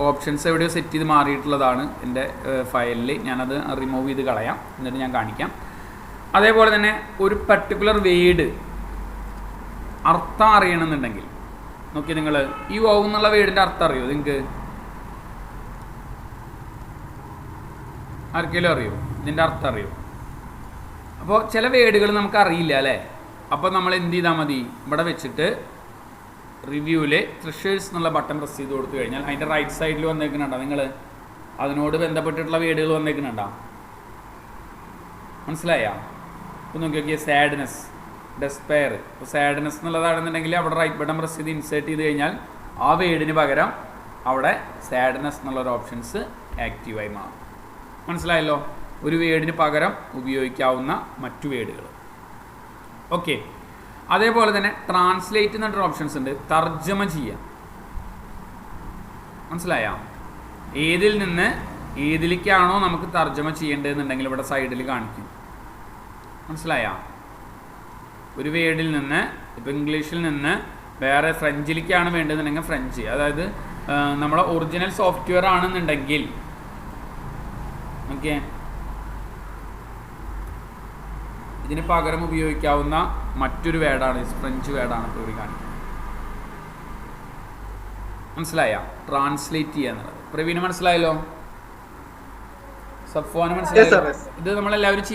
ഓപ്ഷൻസ് എവിടെയോ സെറ്റ് ചെയ്ത് മാറിയിട്ടുള്ളതാണ് എൻ്റെ ഫയലിൽ. ഞാനത് റിമൂവ് ചെയ്ത് കളയാം, എന്നിട്ട് ഞാൻ കാണിക്കാം. അതേപോലെ തന്നെ ഒരു പർട്ടിക്കുലർ വേർഡ് അർത്ഥം അറിയണമെന്നുണ്ടെങ്കിൽ നോക്കി, നിങ്ങൾ ഈ വൗ എന്നുള്ള വേർഡിൻ്റെ അർത്ഥം അറിയോ നിങ്ങൾക്ക്? ആർക്കെങ്കിലും അറിയോ ഇതിൻ്റെ അർത്ഥം അറിയോ? അപ്പോൾ ചില വേർഡുകൾ നമുക്ക് അറിയില്ല അല്ലേ. അപ്പോൾ നമ്മൾ എന്ത് ചെയ്താൽ മതി, ഇവിടെ വെച്ചിട്ട് റിവ്യൂവിൽ ട്രഷേഴ്സ് എന്നുള്ള ബട്ടൺ പ്രസ് ചെയ്ത് കൊടുത്തു കഴിഞ്ഞാൽ അതിൻ്റെ റൈറ്റ് സൈഡിൽ വന്നേക്കുന്നുണ്ടോ നിങ്ങൾ അതിനോട് ബന്ധപ്പെട്ടിട്ടുള്ള വേർഡുകൾ വന്നേക്കുന്നുണ്ടോ? മനസ്സിലായ? ഇപ്പോൾ നോക്കി നോക്കിയാൽ സാഡ്നെസ്, ഡെസ്പയർ. ഇപ്പോൾ സാഡ്നെസ് എന്നുള്ളതാണെന്നുണ്ടെങ്കിൽ അവിടെ റൈറ്റ് ബട്ടൺ പ്രസ് ചെയ്ത് ഇൻസേർട്ട് ചെയ്ത് കഴിഞ്ഞാൽ ആ വേർഡിന് പകരം അവിടെ സാഡ്നെസ് എന്നുള്ളൊരു ഓപ്ഷൻസ് ആക്റ്റീവായി മാറും. മനസ്സിലായല്ലോ? ഒരു വേർഡിന് പകരം ഉപയോഗിക്കാവുന്ന മറ്റു വേർഡുകൾ. ഓക്കെ, അതേപോലെ തന്നെ ട്രാൻസ്ലേറ്റ് എന്നൊരു ഓപ്ഷൻസ് ഉണ്ട്, തർജ്ജമ ചെയ്യാം. മനസ്സിലായ? ഏതിൽ നിന്ന് ഏതിലേക്കാണോ നമുക്ക് തർജ്ജമ ചെയ്യേണ്ടതെന്നുണ്ടെങ്കിൽ ഇവിടെ സൈഡിൽ കാണിക്കും. മനസ്സിലായ? ഒരു വേർഡിൽ നിന്ന് ഇപ്പോൾ ഇംഗ്ലീഷിൽ നിന്ന് വേറെ ഫ്രഞ്ചിലേക്കാണ് വേണ്ടതെന്നുണ്ടെങ്കിൽ ഫ്രഞ്ച്, അതായത് നമ്മളെ ഒറിജിനൽ സോഫ്റ്റ്വെയർ ആണെന്നുണ്ടെങ്കിൽ ഓക്കെ ഇതിന് പകരം ഉപയോഗിക്കാവുന്ന മറ്റൊരു വേർഡാണ് ഫ്രഞ്ച് വേർഡാണ് ഇപ്പോൾ ഇവിടെ കാണിക്കുന്നത്. മനസ്സിലായ? ട്രാൻസ്ലേറ്റ് ചെയ്യുക എന്നുള്ളത്. പ്രവീണ് മനസ്സിലായല്ലോ? സഫ്വാന് മനസ്സിലായല്ലോ? ഇത് നമ്മളെല്ലാവരും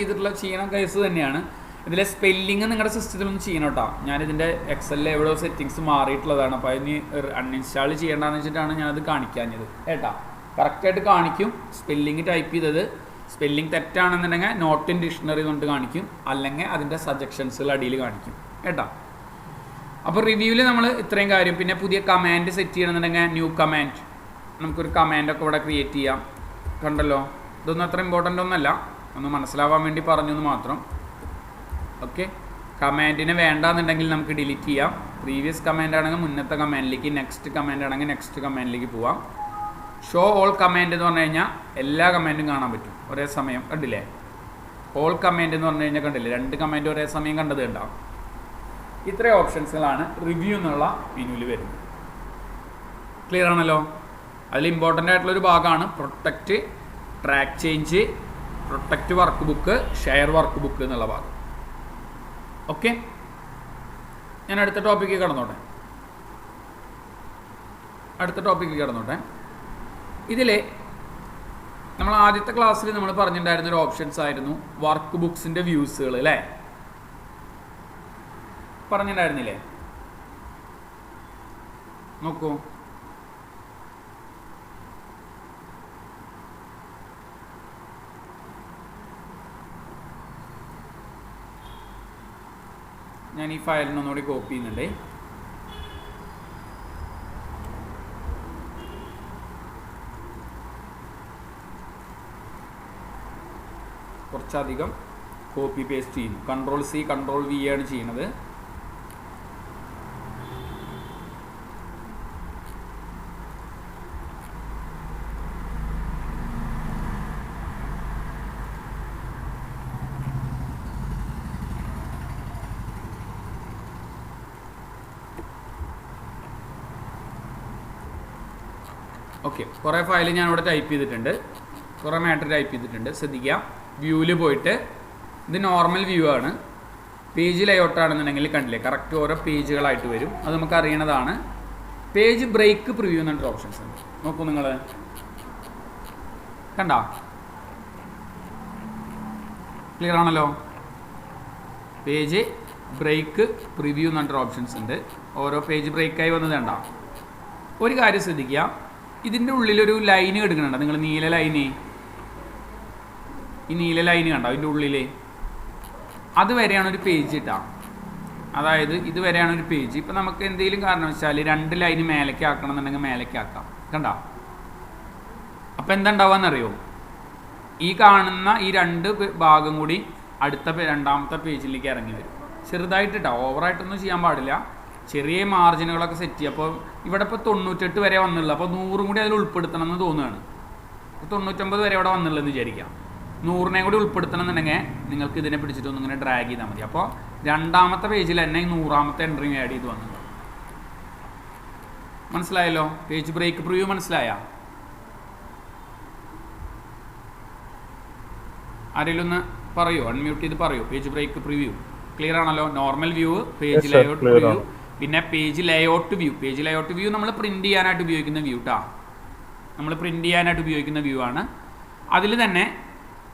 ചെയ്യണ കേസ് തന്നെയാണ്. ഇതിലെ സ്പെല്ലിങ് നിങ്ങളുടെ സിസ്റ്റത്തിൽ ഒന്ന് ചെയ്യണം കേട്ടോ. ഞാനിതിൻ്റെ എക്സലിൽ എവിടെയോ സെറ്റിങ്സ് മാറിയിട്ടുള്ളതാണ്. അപ്പോൾ അതിന് അൺഇൻസ്റ്റാൾ ചെയ്യേണ്ടതെന്ന് വെച്ചിട്ടാണ് ഞാനത് കാണിക്കാഞ്ഞത് കേട്ടോ. കറക്റ്റായിട്ട് കാണിക്കും. സ്പെല്ലിങ് ടൈപ്പ് ചെയ്തത് സ്പെല്ലിംഗ് തെറ്റാണെന്നുണ്ടെങ്കിൽ നോട്ട് ഇൻ ഡിക്ഷണറി കൊണ്ട് കാണിക്കും, അല്ലെങ്കിൽ അതിൻ്റെ സജഷൻസുകൾ അടിയിൽ കാണിക്കും കേട്ടോ. അപ്പോൾ റിവ്യൂവിൽ നമ്മൾ ഇത്രയും കാര്യം. പിന്നെ പുതിയ കമാൻഡ് സെറ്റ് ചെയ്യണമെന്നുണ്ടെങ്കിൽ ന്യൂ കമാൻഡ്, നമുക്കൊരു കമാൻഡൊക്കെ ഇവിടെ ക്രിയേറ്റ് ചെയ്യാം. കണ്ടല്ലോ? ഇതൊന്നും അത്ര ഇമ്പോർട്ടൻ്റ് ഒന്നല്ല, ഒന്ന് മനസ്സിലാവാൻ വേണ്ടി പറഞ്ഞെന്ന് മാത്രം. ഓക്കെ, കമാൻഡിനെ വേണ്ടാന്നുണ്ടെങ്കിൽ നമുക്ക് ഡിലീറ്റ് ചെയ്യാം. പ്രീവിയസ് കമാൻഡ് ആണെങ്കിൽ മുന്നത്തെ കമാൻഡിലേക്ക്, നെക്സ്റ്റ് കമാൻഡ് ആണെങ്കിൽ നെക്സ്റ്റ് കമാൻഡിലേക്ക് പോവാം. ഷോ ഓൾ കമാൻഡ് എന്ന് പറഞ്ഞു കഴിഞ്ഞാൽ എല്ലാ കമാൻഡും കാണാൻ പറ്റും ഒരേ സമയം. കണ്ടില്ലേ? ഓൾ കമാൻഡ് എന്ന് പറഞ്ഞു കഴിഞ്ഞാൽ കണ്ടില്ലേ, 2 കമാൻഡ് ഒരേ സമയം കണ്ടത് ഉണ്ടാവും. ഇത്രയും ഓപ്ഷൻസുകളാണ് റിവ്യൂ എന്നുള്ള മെനുവിൽ വരുന്നത്. ക്ലിയർ ആണല്ലോ? അതിൽ ഇമ്പോർട്ടൻ്റ് ആയിട്ടുള്ളൊരു ഭാഗമാണ് protect, track change, protect work book, share work book എന്നുള്ള ഭാഗം. ഓക്കെ, ഞാൻ അടുത്ത ടോപ്പിക്ക് കടന്നോട്ടെ. ഇതിൽ നമ്മൾ ആദ്യത്തെ ക്ലാസ്സിൽ നമ്മൾ പറഞ്ഞിട്ടുണ്ടായിരുന്നൊരു ഓപ്ഷൻസ് ആയിരുന്നു വർക്ക് ബുക്സിൻ്റെ വ്യൂസുകൾ അല്ലേ? പറഞ്ഞിട്ടുണ്ടായിരുന്നില്ലേ? നോക്കൂ, ഞാൻ ഈ ഫയലിനൊന്നുകൂടി കോപ്പി ചെയ്യുന്നുണ്ട്. കുറച്ചധികം കോപ്പി പേസ്റ്റ് ചെയ്യുന്നു. Ctrl+C Ctrl+V ആണ് ചെയ്യുന്നത്. ഓക്കെ, കുറേ ഫയൽ ഞാനിവിടെ ടൈപ്പ് ചെയ്തിട്ടുണ്ട്, കുറേ മാറ്റർ ടൈപ്പ് ചെയ്തിട്ടുണ്ട്. ശ്രദ്ധിക്കുക, വ്യൂവിൽ പോയിട്ട് ഇത് നോർമൽ വ്യൂ ആണ്. പേജ് ലേഔട്ട് ആണെന്നുണ്ടെങ്കിൽ കണ്ടില്ലേ, കറക്റ്റ് ഓരോ പേജുകളായിട്ട് വരും. അത് നമുക്ക് അറിയണതാണ്. പേജ് ബ്രേക്ക് പ്രിവ്യൂ എന്നൊരു ഓപ്ഷൻസ് ഉണ്ട്. നോക്കൂ നിങ്ങൾ, കണ്ടോ? ക്ലിയർ ആണല്ലോ? പേജ് ബ്രേക്ക് പ്രിവ്യൂ എന്നൊരു ഓപ്ഷൻസ് ഉണ്ട്. ഓരോ പേജ് ബ്രേക്കായി വന്നത് കണ്ടോ? ഒരു കാര്യം ശ്രദ്ധിക്കുക, ഇതിൻ്റെ ഉള്ളിലൊരു ലൈന് എടുക്കുന്നുണ്ടോ നിങ്ങൾ? നീല ലൈന്, ഈ നീല ലൈന് കണ്ടോ? അതിൻ്റെ ഉള്ളിൽ അതുവരെയാണ് ഒരു പേജ് ഇട്ടാ. അതായത് ഇതുവരെയാണ് ഒരു പേജ്. ഇപ്പം നമുക്ക് എന്തെങ്കിലും കാരണവശാൽ 2 ലൈന് മേലേക്ക് ആക്കണം എന്നുണ്ടെങ്കിൽ മേലേക്ക് ആക്കാം. കണ്ടോ? അപ്പം എന്താ ഉണ്ടാവുകയെന്നറിയോ? ഈ കാണുന്ന ഈ 2 ഭാഗം കൂടി അടുത്ത രണ്ടാമത്തെ പേജിലേക്ക് ഇറങ്ങി വരും. ചെറുതായിട്ടിട്ടാ, ഓവറായിട്ടൊന്നും ചെയ്യാൻ പാടില്ല. ചെറിയ മാർജിനുകളൊക്കെ സെറ്റ് ചെയ്യുക. അപ്പോൾ ഇവിടെ ഇപ്പോൾ 98 വരെ വന്നുള്ളൂ. അപ്പോൾ 100 കൂടി അതിൽ ഉൾപ്പെടുത്തണം എന്ന് തോന്നുകയാണ്. 99 വരെ അവിടെ വന്നുള്ളതെന്ന് വിചാരിക്കാം. 100നെ കൂടി ഉൾപ്പെടുത്തണം എന്നുണ്ടെങ്കിൽ നിങ്ങൾക്ക് ഇതിനെ പിടിച്ചിട്ടൊന്നും ഇങ്ങനെ ഡ്രാഗ് ചെയ്താൽ മതി. അപ്പോൾ രണ്ടാമത്തെ പേജിൽ തന്നെ ഈ 100ാമത്തെ എൻട്രി ആഡ് ചെയ്ത് വന്നിട്ടുണ്ട്. മനസ്സിലായല്ലോ? പേജ് ബ്രേക്ക് പ്രിവ്യൂ മനസ്സിലായ? ആരെങ്കിലും ഒന്ന് പറയൂ, അൺമ്യൂട്ട് ചെയ്ത് പറയൂ. പേജ് ബ്രേക്ക് പ്രിവ്യൂ ക്ലിയർ ആണല്ലോ? Normal view, page layout view, പിന്നെ page layout view. Page layout view നമ്മൾ പ്രിന്റ് ചെയ്യാനായിട്ട് ഉപയോഗിക്കുന്ന വ്യൂ ട്ടാ. നമ്മൾ പ്രിന്റ് ചെയ്യാനായിട്ട് ഉപയോഗിക്കുന്ന വ്യൂ ആണ്. അതിൽ തന്നെ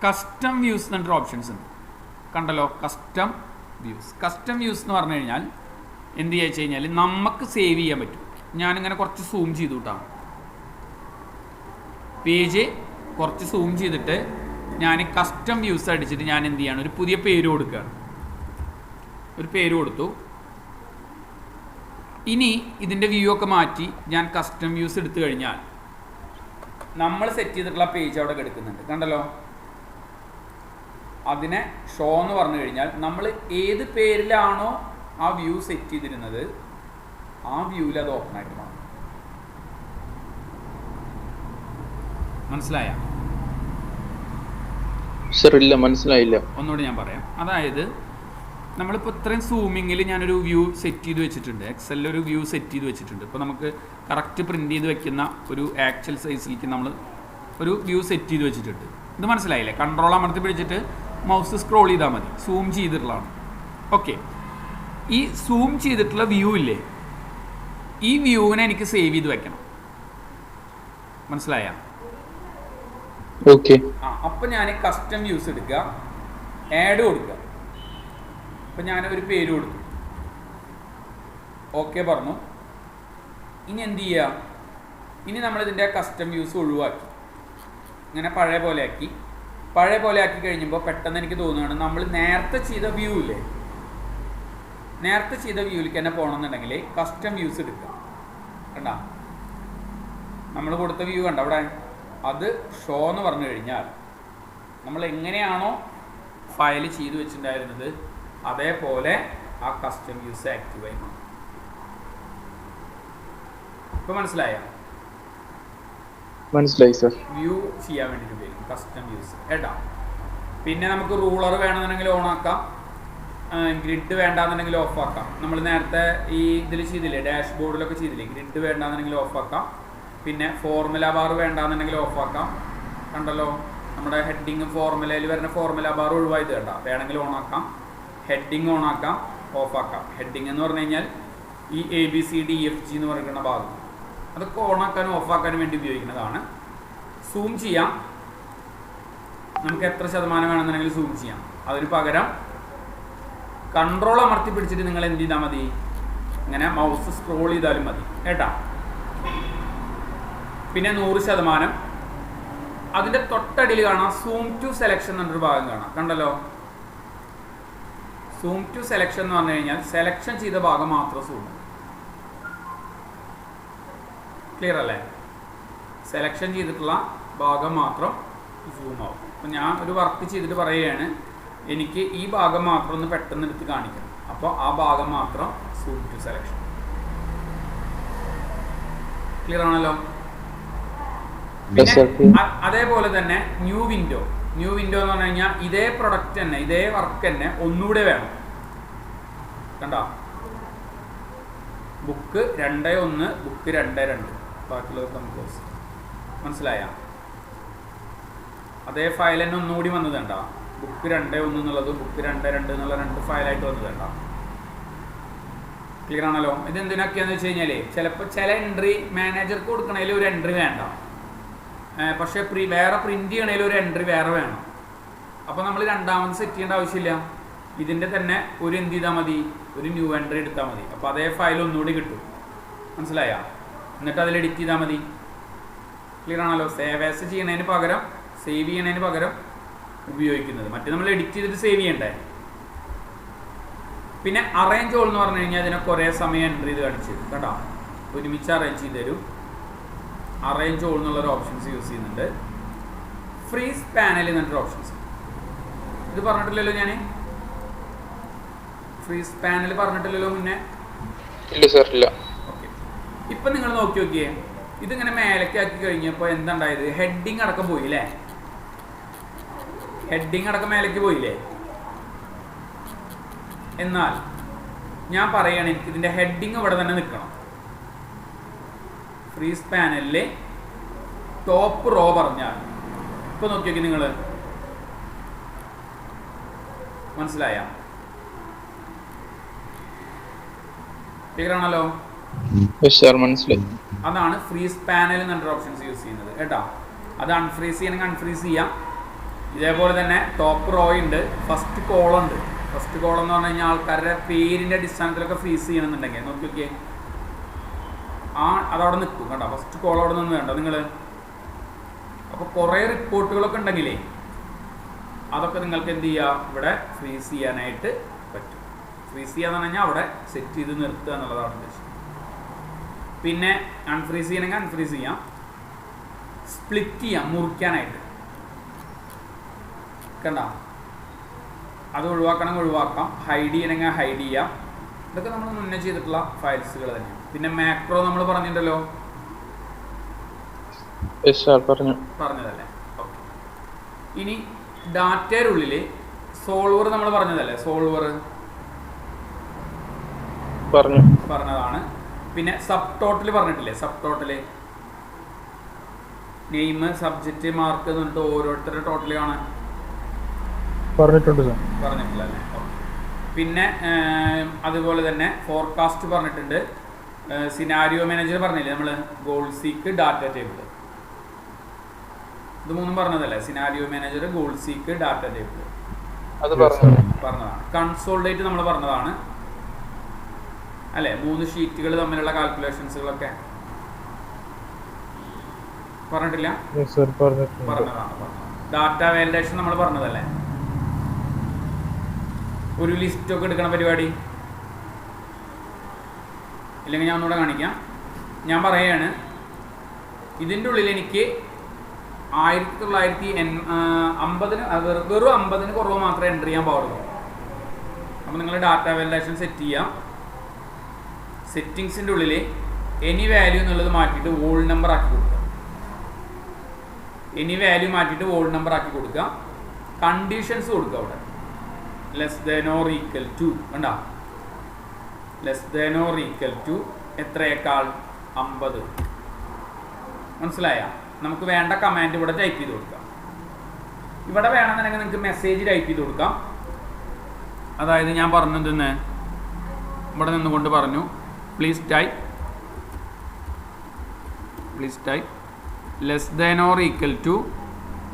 കസ്റ്റം വ്യൂസ് എന്നൊരു ഓപ്ഷൻസ് ഉണ്ട്. കണ്ടല്ലോ? Custom views. കസ്റ്റം വ്യൂസ് എന്ന് പറഞ്ഞു കഴിഞ്ഞാൽ എന്ത് ചെയ്യുക വെച്ച് കഴിഞ്ഞാൽ നമുക്ക് സേവ് ചെയ്യാൻ പറ്റും. ഞാനിങ്ങനെ കുറച്ച് സൂം ചെയ്തു കേട്ടോ. പേജ് കുറച്ച് സൂം ചെയ്തിട്ട് ഞാൻ കസ്റ്റം വ്യൂസ് അടിച്ചിട്ട് ഞാൻ എന്ത് ചെയ്യാണ്, ഒരു പുതിയ പേര് കൊടുക്കുകയാണ്. ഒരു പേര് കൊടുത്തു. ഇനി ഇതിൻ്റെ വ്യൂ ഒക്കെ മാറ്റി ഞാൻ കസ്റ്റം വ്യൂസ് എടുത്തു കഴിഞ്ഞാൽ നമ്മൾ സെറ്റ് ചെയ്തിട്ടുള്ള പേജ് അവിടെ കിടക്കുന്നുണ്ട്. കണ്ടല്ലോ? അതിനെ ഷോ എന്ന് പറഞ്ഞു കഴിഞ്ഞാൽ നമ്മൾ ഏത് പേരിലാണോ ആ വ്യൂ സെറ്റ് ചെയ്തിരുന്നത് ആ വ്യൂവിൽ അത് ഓപ്പൺ ആയിട്ട് മാറും. മനസ്സിലായ?
ഇല്ല, മനസ്സിലായില്ല.
ഒന്നുകൂടി ഞാൻ പറയാം. അതായത് നമ്മളിപ്പോൾ ഇത്രയും സൂമിങ്ങിൽ ഞാനൊരു വ്യൂ സെറ്റ് ചെയ്ത് വെച്ചിട്ടുണ്ട്. എക്സലിൽ ഒരു വ്യൂ സെറ്റ് ചെയ്ത് വെച്ചിട്ടുണ്ട്. ഇപ്പോൾ നമുക്ക് കറക്റ്റ് പ്രിൻറ്റ് ചെയ്ത് വെക്കുന്ന ഒരു ആക്ച്വൽ സൈസിലേക്ക് നമ്മൾ ഒരു വ്യൂ സെറ്റ് ചെയ്ത് വെച്ചിട്ടുണ്ട്. ഇത് മനസ്സിലായില്ലേ? കൺട്രോൾ അമർത്തി പിടിച്ചിട്ട് മൗസ് സ്ക്രോൾ ചെയ്താൽ മതി. സൂം ചെയ്തിട്ടുള്ളതാണ്. ഓക്കെ, ഈ സൂം ചെയ്തിട്ടുള്ള വ്യൂ ഇല്ലേ, ഈ വ്യൂവിനെ എനിക്ക് സേവ് ചെയ്ത് വെക്കണം. മനസ്സിലായ?
ഓക്കെ.
അപ്പം ഞാൻ കസ്റ്റം വ്യൂസ് എടുക്കുക, ആഡ് കൊടുക്കുക. അപ്പം ഞാനൊരു പേര് കൊടുത്തു, ഓക്കെ പറഞ്ഞു. ഇനി എന്ത് ചെയ്യുക? ഇനി നമ്മളിതിൻ്റെ കസ്റ്റം വ്യൂസ് ഒഴിവാക്കി ഇങ്ങനെ പഴയ പോലെ ആക്കി. പഴയ പോലെ ആക്കി കഴിയുമ്പോൾ പെട്ടെന്ന് എനിക്ക് തോന്നുകയാണ് നമ്മൾ നേരത്തെ ചെയ്ത വ്യൂ ഇല്ലേ, നേരത്തെ ചെയ്ത വ്യൂവിലേക്ക് തന്നെ പോകണമെന്നുണ്ടെങ്കിൽ കസ്റ്റം വ്യൂസ് എടുക്കുക. കണ്ട? നമ്മൾ കൊടുത്ത വ്യൂ കണ്ട അവിടെ? അത് ഷോ എന്ന് പറഞ്ഞു കഴിഞ്ഞാൽ നമ്മൾ എങ്ങനെയാണോ ഫയൽ ചെയ്ത് വെച്ചിട്ടുണ്ടായിരുന്നത് അതേപോലെ ആ കസ്റ്റം വ്യൂസ് ആക്റ്റീവായി മാറും. ഇപ്പം മനസ്സിലായോ?
മനസ്സിലായി സർ.
വ്യൂ ചെയ്യാൻ വേണ്ടിയിട്ട് ഉപയോഗിക്കും കസ്റ്റം വ്യൂസ് കേട്ടോ. പിന്നെ നമുക്ക് റൂളർ വേണമെന്നുണ്ടെങ്കിൽ ഓൺ ആക്കാം, ഗ്രിഡ് വേണ്ടാന്നുണ്ടെങ്കിൽ ഓഫ് ആക്കാം. നമ്മൾ നേരത്തെ ഈ ഇതിൽ ചെയ്തില്ലേ, ഡാഷ്ബോർഡിലൊക്കെ ചെയ്തില്ലേ, ഗ്രിഡ് വേണ്ടാന്നുണ്ടെങ്കിൽ ഓഫ് ആക്കാം. പിന്നെ ഫോർമുല ബാർ വേണ്ടാന്നുണ്ടെങ്കിൽ ഓഫ് ആക്കാം. കണ്ടല്ലോ? നമ്മുടെ ഹെഡിങ് ഫോർമുലയിൽ വരുന്ന ഫോർമുല ബാർ ഒഴിവായത് കേട്ടോ. വേണമെങ്കിൽ ഓൺ ആക്കാം. ഹെഡിങ് ഓൺ ആക്കാം, ഓഫ് ആക്കാം. ഹെഡിങ് എന്ന് പറഞ്ഞു കഴിഞ്ഞാൽ ഈ ABCDEFG എന്ന് പറയുന്ന ഭാഗം അതൊക്കെ ഓണാക്കാനും ഓഫാക്കാനും വേണ്ടി ഉപയോഗിക്കുന്നതാണ്. സൂം ചെയ്യാം, നമുക്ക് എത്ര ശതമാനം വേണമെന്നുണ്ടെങ്കിൽ സൂം ചെയ്യാം. അതിന് പകരം കൺട്രോൾ അമർത്തി പിടിച്ചിട്ട് നിങ്ങൾ എന്ത് ചെയ്താൽ മതി, ഇങ്ങനെ മൗസ് സ്ക്രോൾ ചെയ്താലും മതി കേട്ടാ. പിന്നെ 100%. അതിൻ്റെ തൊട്ടടിയിൽ കാണാം സൂം ടു സെലക്ഷൻ എന്നൊരു ഭാഗം കാണാം. കണ്ടല്ലോ? സൂം ടു സെലക്ഷൻ എന്ന് പറഞ്ഞു കഴിഞ്ഞാൽ സെലക്ഷൻ ചെയ്ത ഭാഗം മാത്രം സൂം. ക്ലിയർ അല്ലേ? സെലക്ഷൻ ചെയ്തിട്ടുള്ള ഭാഗം മാത്രം സൂം ആവും. അപ്പം ഞാൻ ഒരു വർക്ക് ചെയ്തിട്ട് പറയുകയാണ്, എനിക്ക് ഈ ഭാഗം മാത്രം ഒന്ന് പെട്ടെന്ന് എടുത്ത് കാണിക്കണം. അപ്പോൾ ആ ഭാഗം മാത്രം സൂം ടു സെലക്ഷൻ. ക്ലിയർ ആണല്ലോ? പിന്നെ അതേപോലെ തന്നെ ന്യൂ വിൻഡോ. ന്യൂ വിൻഡോ എന്ന് പറഞ്ഞു കഴിഞ്ഞാൽ ഇതേ പ്രൊഡക്റ്റ് തന്നെ, ഇതേ വർക്ക് തന്നെ ഒന്നുകൂടെ വേണം. കണ്ടോ? ബുക്ക് 2.1, ബുക്ക് 2.2, ബാക്കിയുള്ളത് കമ്പോസ്. മനസ്സിലായ? അതേ ഫയൽ തന്നെ ഒന്നുകൂടി വന്നത് കണ്ടോ? ബുക്ക് 2.1 എന്നുള്ളത് ബുക്ക് 2.2 എന്നുള്ള 2 ഫയലായിട്ട് വന്നത് കണ്ടോ? ക്ലിയർ ആണല്ലോ? ഇതെന്തിനൊക്കെയാന്ന് വെച്ച് കഴിഞ്ഞാൽ ചിലപ്പോൾ ചില എൻട്രി മാനേജർക്ക് കൊടുക്കണതിൽ ഒരു എൻട്രി വേണ്ട, പക്ഷേ വേറെ പ്രിന്റ് ചെയ്യണതിൽ ഒരു എൻട്രി വേറെ വേണം. അപ്പോൾ നമ്മൾ രണ്ടാമത് സെറ്റ് ചെയ്യേണ്ട ആവശ്യമില്ല. ഇതിൻ്റെ തന്നെ ഒരു എന്ത് ചെയ്താൽ മതി, ഒരു ന്യൂ എൻട്രി എടുത്താൽ മതി. അപ്പോൾ അതേ ഫയൽ ഒന്നുകൂടി കിട്ടും. മനസ്സിലായ? എന്നിട്ട് അതിൽ എഡിറ്റ് ചെയ്താൽ മതി. ക്ലിയർ ആണല്ലോ? സേവ് ആസ് ചെയ്യണതിന് പകരം, സേവ് ചെയ്യണതിന് പകരം ഉപയോഗിക്കുന്നത്. മറ്റേ നമ്മൾ എഡിറ്റ് ചെയ്തിട്ട് സേവ് ചെയ്യണ്ടേ. പിന്നെ അറേഞ്ച് ഓൾ എന്ന് പറഞ്ഞു കഴിഞ്ഞാൽ അതിനെ കുറേ സമയം എൻട്രി ചെയ്ത് കാണിച്ചു തരും കേട്ടോ. ഒരുമിച്ച് അറേഞ്ച് ചെയ്ത് തരും. അറേഞ്ച് ഓൾ എന്നുള്ളൊരു ഓപ്ഷൻസ് യൂസ് ചെയ്യുന്നുണ്ട്. ഫ്രീസ് പാനൽ എന്നൊരു ഓപ്ഷൻസ് ഇത് പറഞ്ഞിട്ടില്ലല്ലോ ഞാൻ. ഫ്രീസ് പാനൽ പറഞ്ഞിട്ടില്ലല്ലോ മുന്നേ.
ഇല്ല സർ, ഇല്ല.
ഓക്കെ, ഇപ്പം നിങ്ങൾ നോക്കിയേ, ഇതിങ്ങനെ മേലേക്ക് ആക്കി കഴിഞ്ഞപ്പോൾ എന്തുണ്ടായത്? ഹെഡിങ് അടക്കം പോയി അല്ലേ? ഹെഡിങ് അടക്കം മേലേക്ക് പോയില്ലേ? എന്നാൽ ഞാൻ പറയുകയാണ്, എനിക്ക് ഇതിൻ്റെ ഹെഡിങ് ഇവിടെ തന്നെ നിൽക്കണം. ഫ്രീസ് പാനലിൽ ടോപ്പ് റോ പറഞ്ഞാൽ ഇപ്പോൾ നോക്കിയൊക്കെ നിങ്ങൾ മനസ്സിലായ? ക്ലിയർ ആണല്ലോ?
മനസ്സിലായി.
അതാണ് ഫ്രീസ് പാനൽ എന്നൊരു ഓപ്ഷൻസ് യൂസ് ചെയ്യുന്നത് കേട്ടോ. അത് അൺഫ്രീസ് ചെയ്യണമെങ്കിൽ അൺഫ്രീസ് ചെയ്യാം. ഇതേപോലെ തന്നെ ടോപ്പ് റോ ഉണ്ട്, ഫസ്റ്റ് കോളം ഉണ്ട്. ഫസ്റ്റ് കോളം എന്ന് പറഞ്ഞു കഴിഞ്ഞാൽ ആൾക്കാരുടെ പേരിൻ്റെ അടിസ്ഥാനത്തിലൊക്കെ ഫ്രീസ് ചെയ്യണമെന്നുണ്ടെങ്കിൽ നോക്കി നോക്കിയേ, അതവിടെ നിൽക്കും കേട്ടോ. ഫസ്റ്റ് കോളം അവിടെ നിന്ന് വേണ്ട നിങ്ങൾ. അപ്പോൾ കുറേ റിപ്പോർട്ടുകളൊക്കെ ഉണ്ടെങ്കിലേ അതൊക്കെ നിങ്ങൾക്ക് എന്ത് ചെയ്യുക, ഇവിടെ ഫ്രീസ് ചെയ്യാനായിട്ട് പറ്റും. ഫ്രീസ് ചെയ്യാന്ന് പറഞ്ഞു കഴിഞ്ഞാൽ അവിടെ സെറ്റ് ചെയ്ത് നിർത്തുക എന്നുള്ളതാണ് ഉദ്ദേശം. പിന്നെ അൺഫ്രീസ് ചെയ്യണമെങ്കിൽ അൺഫ്രീസ് ചെയ്യാം, സ്പ്ലിറ്റ് ചെയ്യാം, മുറിക്കാനായിട്ട് കണ്ട. അത് ഒഴിവാക്കണമെങ്കിൽ ഒഴിവാക്കാം, ഹൈഡ് ചെയ്യണമെങ്കിൽ ഹൈഡ് ചെയ്യാം. ഇതൊക്കെ നമ്മൾ മുന്നേ ചെയ്തിട്ടുള്ള ഫയൽസുകൾ തന്നെയാണ്. പിന്നെ മാക്രോ നമ്മൾ പറഞ്ഞിട്ടുണ്ടല്ലോ, പറഞ്ഞതല്ലേ? ഓക്കെ. ഇനി ഡാറ്റയുടെ ഉള്ളിൽ സോൾവർ നമ്മൾ പറഞ്ഞതല്ലേ? സോൾവർ പറഞ്ഞതാണ്. പിന്നെ സബ് ടോട്ടൽ പറഞ്ഞിട്ടില്ലേ? Sub total name, subject, mark എന്ന് പറഞ്ഞിട്ട് ഓരോരുത്തരുടെ ടോട്ടൽ കാണാൻ
പറഞ്ഞിട്ടുണ്ട് സാർ.
പറഞ്ഞിട്ടില്ലല്ലേ? പിന്നെ അതുപോലെ തന്നെ ഫോർകാസ്റ്റ് പറഞ്ഞിട്ടുണ്ട്. സിനാരിയോ മാനേജർ പറഞ്ഞില്ലേ നമ്മൾ? ഗോൾ സീക്ക്, ഡാറ്റ ടേബിൾ, ഇത് മൂന്നും പറഞ്ഞതല്ലേ? Scenario manager, goal seek, data table
അത് പറഞ്ഞതാണ്.
കൺസോൾഡേറ്റ് നമ്മൾ പറഞ്ഞതാണ് അല്ലേ? 3 ഷീറ്റുകൾ തമ്മിലുള്ള കാൽക്കുലേഷൻസുകളൊക്കെ പറഞ്ഞിട്ടില്ല? പറഞ്ഞതാണ്. ഡാറ്റ വാലിഡേഷൻ നമ്മൾ പറഞ്ഞതല്ലേ? ഒരു ലിസ്റ്റൊക്കെ എടുക്കണ പരിപാടി. ഇല്ലെങ്കിൽ ഞാൻ ഒന്നുകൂടെ കാണിക്കാം. ഞാൻ പറയുകയാണ്, ഇതിൻ്റെ ഉള്ളിൽ എനിക്ക് 1950 വെറും 50 കുറവ് മാത്രമേ എൻ്റർ ചെയ്യാൻ പാടുള്ളൂ. അപ്പോൾ നിങ്ങൾ ഡാറ്റ വാലിഡേഷൻ സെറ്റ് ചെയ്യാം. സെറ്റിങ്സിൻ്റെ ഉള്ളിൽ എനി വാല്യൂ എന്നുള്ളത് മാറ്റിയിട്ട് വോൾ നമ്പർ ആക്കി കൊടുക്കുക. എനി വാല്യൂ മാറ്റിയിട്ട് വോൾ നമ്പർ ആക്കി കൊടുക്കുക. കണ്ടീഷൻസ് കൊടുക്കുക. അവിടെ less than or equal to കണ്ടോ? Less than or equal to എത്രയേക്കാൾ? 50. മനസ്സിലായ? നമുക്ക് വേണ്ട കമാൻഡ് ഇവിടെ ടൈപ്പ് ചെയ്ത് കൊടുക്കാം. ഇവിടെ വേണമെന്നുണ്ടെങ്കിൽ നിങ്ങൾക്ക് മെസ്സേജ് ടൈപ്പ് ചെയ്ത് കൊടുക്കാം. അതായത് ഞാൻ പറഞ്ഞതെന്ന് ഇവിടെ നിന്നുകൊണ്ട് പറഞ്ഞു, please type less than or equal to,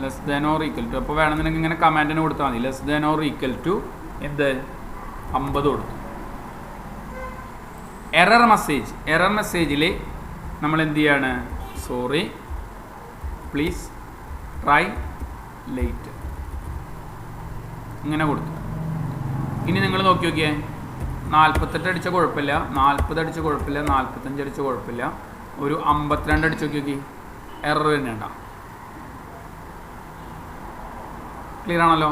less than or equal to. അപ്പോൾ വേണമെന്നുണ്ടെങ്കിൽ ഇങ്ങനെ കമാൻഡിന് കൊടുത്താൽ മതി. Less than or equal to എന്ത്? 50 കൊടുത്തു. എറർ മെസ്സേജിൽ നമ്മൾ എന്ത് ചെയ്യാണ്? സോറി, പ്ലീസ് ട്രൈ ലേറ്റ് ഇങ്ങനെ കൊടുത്തു. ഇനി നിങ്ങൾ നോക്കി നോക്കിയേ, 48 അടിച്ച കുഴപ്പമില്ല, 40 അടിച്ച കുഴപ്പമില്ല, 45 അടിച്ച കുഴപ്പമില്ല, ഒരു 52 അടിച്ച് നോക്കി. എറർ തന്നെ ഉണ്ടാവും. ക്ലിയർ ആണല്ലോ?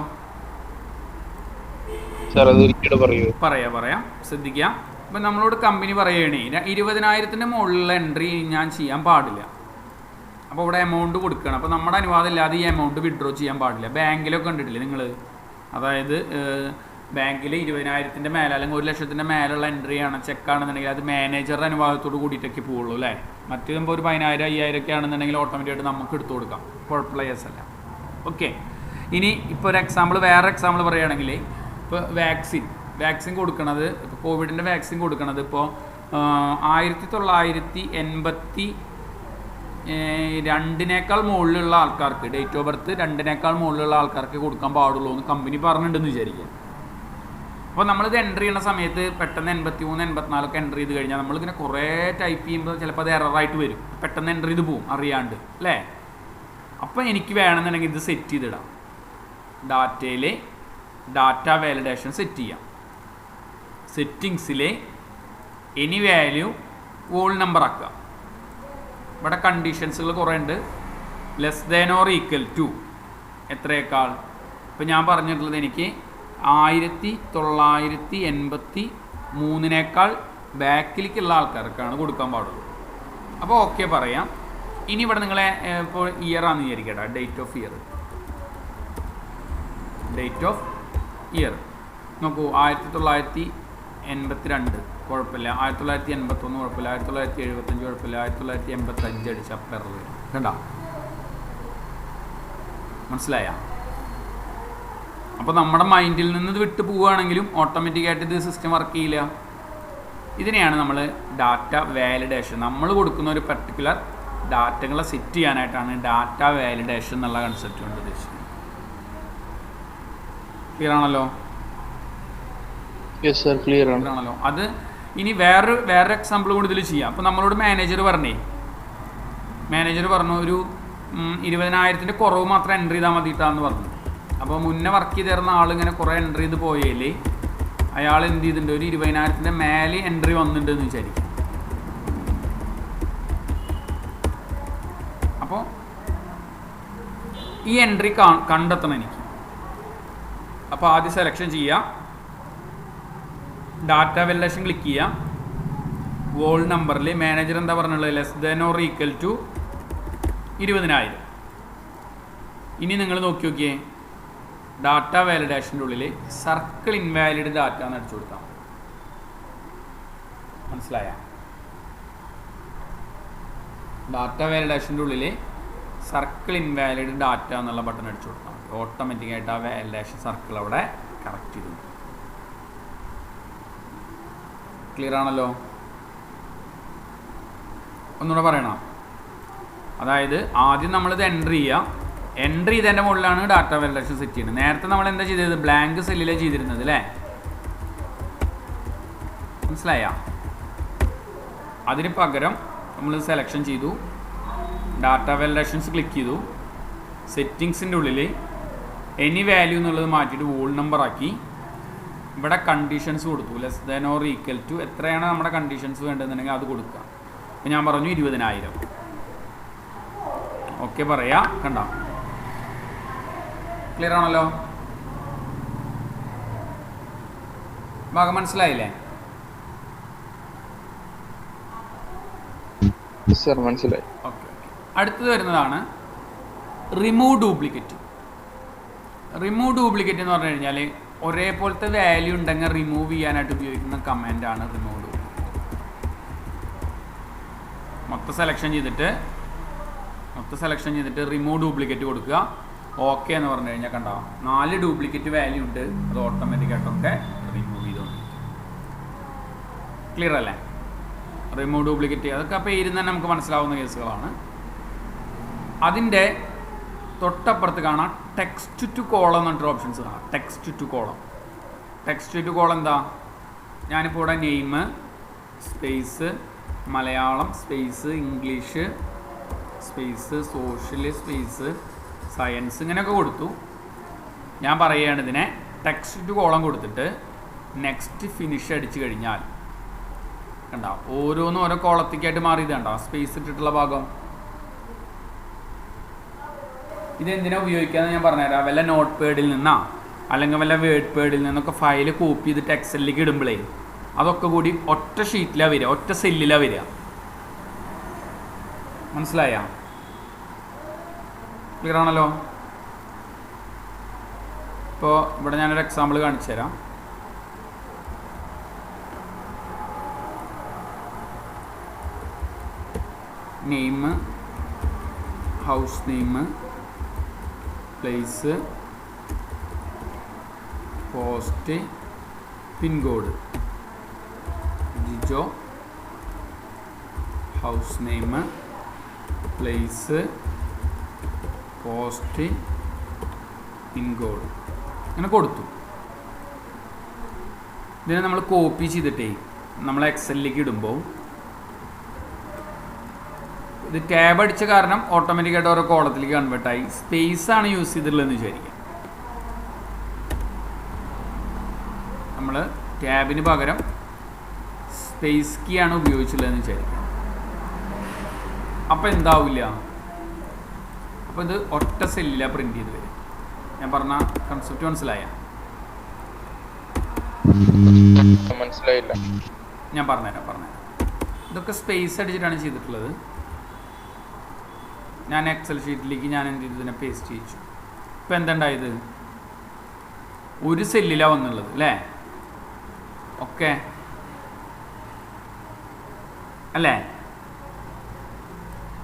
പറയാം, ശ്രദ്ധിക്കാം. ഇപ്പം നമ്മളോട് കമ്പനി പറയുകയാണേ 20,000 മുകളിലുള്ള എൻട്രി ഞാൻ ചെയ്യാൻ പാടില്ല. അപ്പോൾ ഇവിടെ എമൗണ്ട് കൊടുക്കണം. അപ്പോൾ നമ്മുടെ അനുവാദം ഇല്ലാതെ ഈ എമൗണ്ട് വിഡ്രോ ചെയ്യാൻ പാടില്ല. ബാങ്കിലൊക്കെ കണ്ടിട്ടില്ലേ നിങ്ങൾ? അതായത് ബാങ്കിൽ 20,000 മേലെ അല്ലെങ്കിൽ 1,00,000 മേലുള്ള എൻട്രി ആണ്, ചെക്കാണെന്നുണ്ടെങ്കിൽ അത് മാനേജറുടെ അനുവാദത്തോട് കൂടിയിട്ടൊക്കെ പോവുള്ളൂ അല്ലേ? മറ്റു ഇപ്പോൾ ഒരു 10,000 5,000 ആണെന്നുണ്ടെങ്കിൽ ഓട്ടോമാറ്റിക്കായിട്ട് നമുക്ക് എടുത്തു കൊടുക്കാം. കുഴപ്പമുള്ള കേസല്ല. ഓക്കെ. ഇനി ഇപ്പോൾ വേറെ എക്സാമ്പിൾ പറയുകയാണെങ്കിൽ, ഇപ്പോൾ വാക്സിൻ കൊടുക്കണത്, ഇപ്പോൾ കോവിഡിൻ്റെ വാക്സിൻ കൊടുക്കണത് ഇപ്പോൾ 1982 മുകളിലുള്ള ആൾക്കാർക്ക്, ഡേറ്റ് ഓഫ് ബർത്ത് 2 മുകളിലുള്ള ആൾക്കാർക്ക് കൊടുക്കാൻ പാടുള്ളൂ എന്ന് കമ്പനി പറഞ്ഞിട്ടുണ്ടെന്ന് വിചാരിക്കുക. അപ്പോൾ നമ്മളിത് എൻ്റർ ചെയ്യുന്ന സമയത്ത് പെട്ടെന്ന് 83 84 എൻ്റർ ചെയ്ത് കഴിഞ്ഞാൽ നമ്മളിങ്ങനെ കുറേ ടൈപ്പ് ചെയ്യുമ്പോൾ ചിലപ്പോൾ അത് എററായിട്ട് വരും. പെട്ടെന്ന് എൻ്റർ ചെയ്ത് പോവും അറിയാണ്ട് അല്ലേ? അപ്പോൾ എനിക്ക് വേണമെന്നുണ്ടെങ്കിൽ ഇത് സെറ്റ് ചെയ്തിടാം. ഡാറ്റയിൽ ഡാറ്റ വാലിഡേഷൻ സെറ്റ് ചെയ്യാം. സെറ്റിങ്സിൽ എനി വാല്യൂ വോൾ നമ്പർ ആക്കുക. ഇവിടെ കണ്ടീഷൻസുകൾ കുറേ ഉണ്ട്. Less than or equal to എത്രയേക്കാൾ? ഇപ്പോൾ ഞാൻ പറഞ്ഞിട്ടുള്ളത് എനിക്ക് 1983 ബാക്കിലേക്കുള്ള ആൾക്കാർക്കാണ് കൊടുക്കാൻ പാടുള്ളൂ. അപ്പോൾ ഓക്കെ പറയാം. ഇനി ഇവിടെ നിങ്ങളെ ഇപ്പോൾ ഇയർ ആണെന്ന് വിചാരിക്കട്ടെ, ഡേറ്റ് ഓഫ് ഇയർ നോക്കൂ. 1982 കുഴപ്പമില്ല, 1981 കുഴപ്പമില്ല, 1975 കുഴപ്പമില്ല, 1985 അടിച്ച പെർ വരും. കണ്ട, മനസ്സിലായ? അപ്പോൾ നമ്മുടെ മൈൻഡിൽ നിന്ന് ഇത് വിട്ടു പോവുകയാണെങ്കിലും ഓട്ടോമാറ്റിക്കായിട്ട് ഇത് സിസ്റ്റം വർക്ക് ചെയ്യില്ല. ഇതിനെയാണ് നമ്മൾ ഡാറ്റ വാലിഡേഷൻ. നമ്മൾ കൊടുക്കുന്ന ഒരു പർട്ടിക്കുലർ ഡാറ്റകളെ സെറ്റ് ചെയ്യാനായിട്ടാണ് ഡാറ്റ വാലിഡേഷൻ എന്നുള്ള കൺസെപ്റ്റ് കൊണ്ട് ഉദ്ദേശിക്കുന്നത്. ക്ലിയർ ആണല്ലോ?
യെസ് സർ, ക്ലിയർ
ആണല്ലോ. അത് ഇനി വേറൊരു എക്സാമ്പിൾ കൂടി ഇതിൽ ചെയ്യാം. അപ്പോൾ നമ്മളോട് മാനേജർ പറഞ്ഞു ഒരു 20,000 കുറവ് മാത്രം എൻട്രി ചെയ്താൽ മതിയിട്ടാന്ന് പറഞ്ഞു. അപ്പോൾ മുന്നേ വർക്ക് ചെയ്ത് തരുന്ന ആളിങ്ങനെ കുറേ എൻട്രി ചെയ്ത് പോയാൽ അയാൾ എന്ത് ചെയ്തിട്ടുണ്ട്, ഒരു 20,000 മേലെ എൻട്രി വന്നിട്ടുണ്ട് എന്ന് വിചാരിക്കും. അപ്പോൾ ഈ എൻട്രി കണ്ടെത്തണം എനിക്ക്. അപ്പോൾ ആദ്യം സെലക്ഷൻ ചെയ്യുക, ഡാറ്റ വാലിഡേഷൻ ക്ലിക്ക് ചെയ്യുക. വോൾ നമ്പറിൽ മാനേജർ എന്താ പറഞ്ഞുള്ളത്, less than or equal to 20,000. ഇനി നിങ്ങൾ നോക്കിയേ, ഡാറ്റ വാലിഡേഷൻ്റെ ഉള്ളിൽ സർക്കിൾ ഇൻവാലിഡ് ഡാറ്റ എന്ന് അടിച്ചു കൊടുക്കാം. മനസ്സിലായ? ഡാറ്റ വാലിഡേഷൻ്റെ ഉള്ളിൽ സർക്കിൾ ഇൻവാലിഡ് ഡാറ്റ എന്നുള്ള ബട്ടൺ അടിച്ചു കൊടുക്കാം. ഓട്ടോമാറ്റിക്കായിട്ട് ആ വാലിഡേഷൻ സർക്കിൾ അവിടെ കറക്റ്റ് ചെയ്തു. ക്ലിയർ ആണല്ലോ? ഒന്നുകൂടെ പറയണം. അതായത് ആദ്യം നമ്മളിത് എൻട്രി ചെയ്തതിൻ്റെ മുകളിലാണ് ഡാറ്റ വാലിഡേഷൻ സെറ്റ് ചെയ്യുന്നത്. നേരത്തെ നമ്മൾ എന്താ ചെയ്തത്, ബ്ലാങ്ക് സെല്ലിലാണ് ചെയ്തിരുന്നത് അല്ലേ? മനസ്സിലായ? അതിന് പകരം നമ്മൾ സെലക്ഷൻ ചെയ്തു, ഡാറ്റ വാലിഡേഷൻസ് ക്ലിക്ക് ചെയ്തു, സെറ്റിങ്സിൻ്റെ ഉള്ളിൽ എനി വാല്യൂ എന്നുള്ളത് മാറ്റിയിട്ട് വോൾ നമ്പർ ആക്കി. ഇവിടെ കണ്ടീഷൻസ് കൊടുത്തു, less than or equal to എത്രയാണ് നമ്മുടെ കണ്ടീഷൻസ് വേണ്ടതെന്നുണ്ടെങ്കിൽ അത് കൊടുക്കുക. അപ്പോൾ ഞാൻ പറഞ്ഞു 20,000. ഓക്കെ പറയാം. കണ്ട, ക്ലിയർ ആണല്ലോ? ഭാഗം മനസ്സിലായില്ലേ?
സർ മനസ്സിലായി.
ഓക്കെ. അടുത്തത് വരുന്നതാണ് റിമൂവ് ഡ്യൂപ്ലിക്കേറ്റ്. റിമൂവ് ഡ്യൂപ്ലിക്കേറ്റ് എന്ന് പറഞ്ഞു കഴിഞ്ഞാൽ ഒരേപോലത്തെ വാല്യൂ ഉണ്ടെങ്കിൽ റിമൂവ് ചെയ്യാനായിട്ട് ഉപയോഗിക്കുന്ന കമാൻഡാണ് റിമൂവ് ഡ്യൂപ്ലിക്കേറ്റ്. മൊത്തം സെലക്ഷൻ ചെയ്തിട്ട് റിമൂവ് ഡ്യൂപ്ലിക്കേറ്റ് കൊടുക്കുക. ഓക്കെ എന്ന് പറഞ്ഞു കഴിഞ്ഞാൽ കണ്ടോ, 4 ഡ്യൂപ്ലിക്കേറ്റ് വാല്യൂ ഉണ്ട്. അത് ഓട്ടോമാറ്റിക്കായിട്ടൊക്കെ റിമൂവ് ചെയ്തോണ്ടിരിക്കും. ക്ലിയർ അല്ലേ? റിമൂവ് ഡ്യൂപ്ലിക്കേറ്റ് അതൊക്കെ അപ്പോൾ ഇരുന്ന് തന്നെ നമുക്ക് മനസ്സിലാവുന്ന കേസുകളാണ്. അതിൻ്റെ തൊട്ടപ്പുറത്ത് കാണാം ടെക്സ്റ്റ് ടു കോളം എന്ന് പറഞ്ഞിട്ട് ഓപ്ഷൻസ് കാണാം. ടെക്സ്റ്റ് ടു കോളം എന്താ? ഞാനിപ്പോൾ ഇവിടെ name space Malayalam space English space social space science ഇങ്ങനെയൊക്കെ കൊടുത്തു. ഞാൻ പറയുകയാണ് ഇതിനെ ടെക്സ്റ്റ് ടു കോളം കൊടുത്തിട്ട് നെക്സ്റ്റ് ഫിനിഷ് അടിച്ചു കഴിഞ്ഞാൽ കണ്ടോ, ഓരോന്നും ഓരോ കോളത്തേക്കായിട്ട് മാറിയത് കണ്ടോ, സ്പേസ് ഇട്ടിട്ടുള്ള ഭാഗം. ഇതെന്തിനാ ഉപയോഗിക്കാമെന്ന് ഞാൻ പറഞ്ഞുതരാം. വല്ല നോട്ട് പാഡിൽ നിന്നാ അല്ലെങ്കിൽ വല്ല വേർഡ് പാഡിൽ നിന്നൊക്കെ ഫയൽ കോപ്പി ചെയ്തിട്ട് എക്സലിലേക്ക് ഇടുമ്പോഴേ അതൊക്കെ കൂടി ഒറ്റ ഷീറ്റിലാണ് വരിക, ഒറ്റ സെല്ലിലാണ് വരിക. മനസ്സിലായ? ക്ലിയർ ആണല്ലോ? ഇപ്പോൾ ഇവിടെ ഞാനൊരു എക്സാമ്പിൾ കാണിച്ചു തരാം. Name, house name, place, post, pincode, Jijo, house name, place, post, pincode അങ്ങനെ കൊടുത്തു. ഇതിനെ നമ്മൾ കോപ്പി ചെയ്തിട്ടേ നമ്മൾ എക്സലിലേക്ക് ഇടുമ്പോൾ ഇത് ടാബ് അടിച്ച കാരണം ഓട്ടോമാറ്റിക്കായിട്ട് ഓരോ കോളത്തിലേക്ക് കൺവേർട്ടായി. സ്പേസ് ആണ് യൂസ് ചെയ്തിട്ടുള്ളതെന്ന് വിചാരിക്കുക. നമ്മൾ ടാബിന് പകരം സ്പേസ് കീ ആണ് ഉപയോഗിച്ചുള്ളതെന്ന് വിചാരിക്കുക. അപ്പോൾ എന്താവില്ല, അപ്പോൾ ഇത് ഒറ്റ സെല്ലിലാണ് പ്രിൻ്റ് ചെയ്ത് വരും. ഞാൻ പറഞ്ഞ കൺസെപ്റ്റ് മനസ്സിലായ?
മനസ്സിലായില്ല.
ഞാൻ പറഞ്ഞുതരാം. ഇതൊക്കെ സ്പേസ് അടിച്ചിട്ടാണ് ചെയ്തിട്ടുള്ളത്. ഞാൻ എക്സൽ ഷീറ്റിലേക്ക് ഞാൻ എന്ത് ചെയ്തു, ഇതിനെ പേസ്റ്റ് ചെയ്യിച്ചു. ഇപ്പം എന്തുണ്ടായത്, ഒരു സെല്ലിലാണ് വന്നുള്ളത് അല്ലേ? ഓക്കെ അല്ലേ?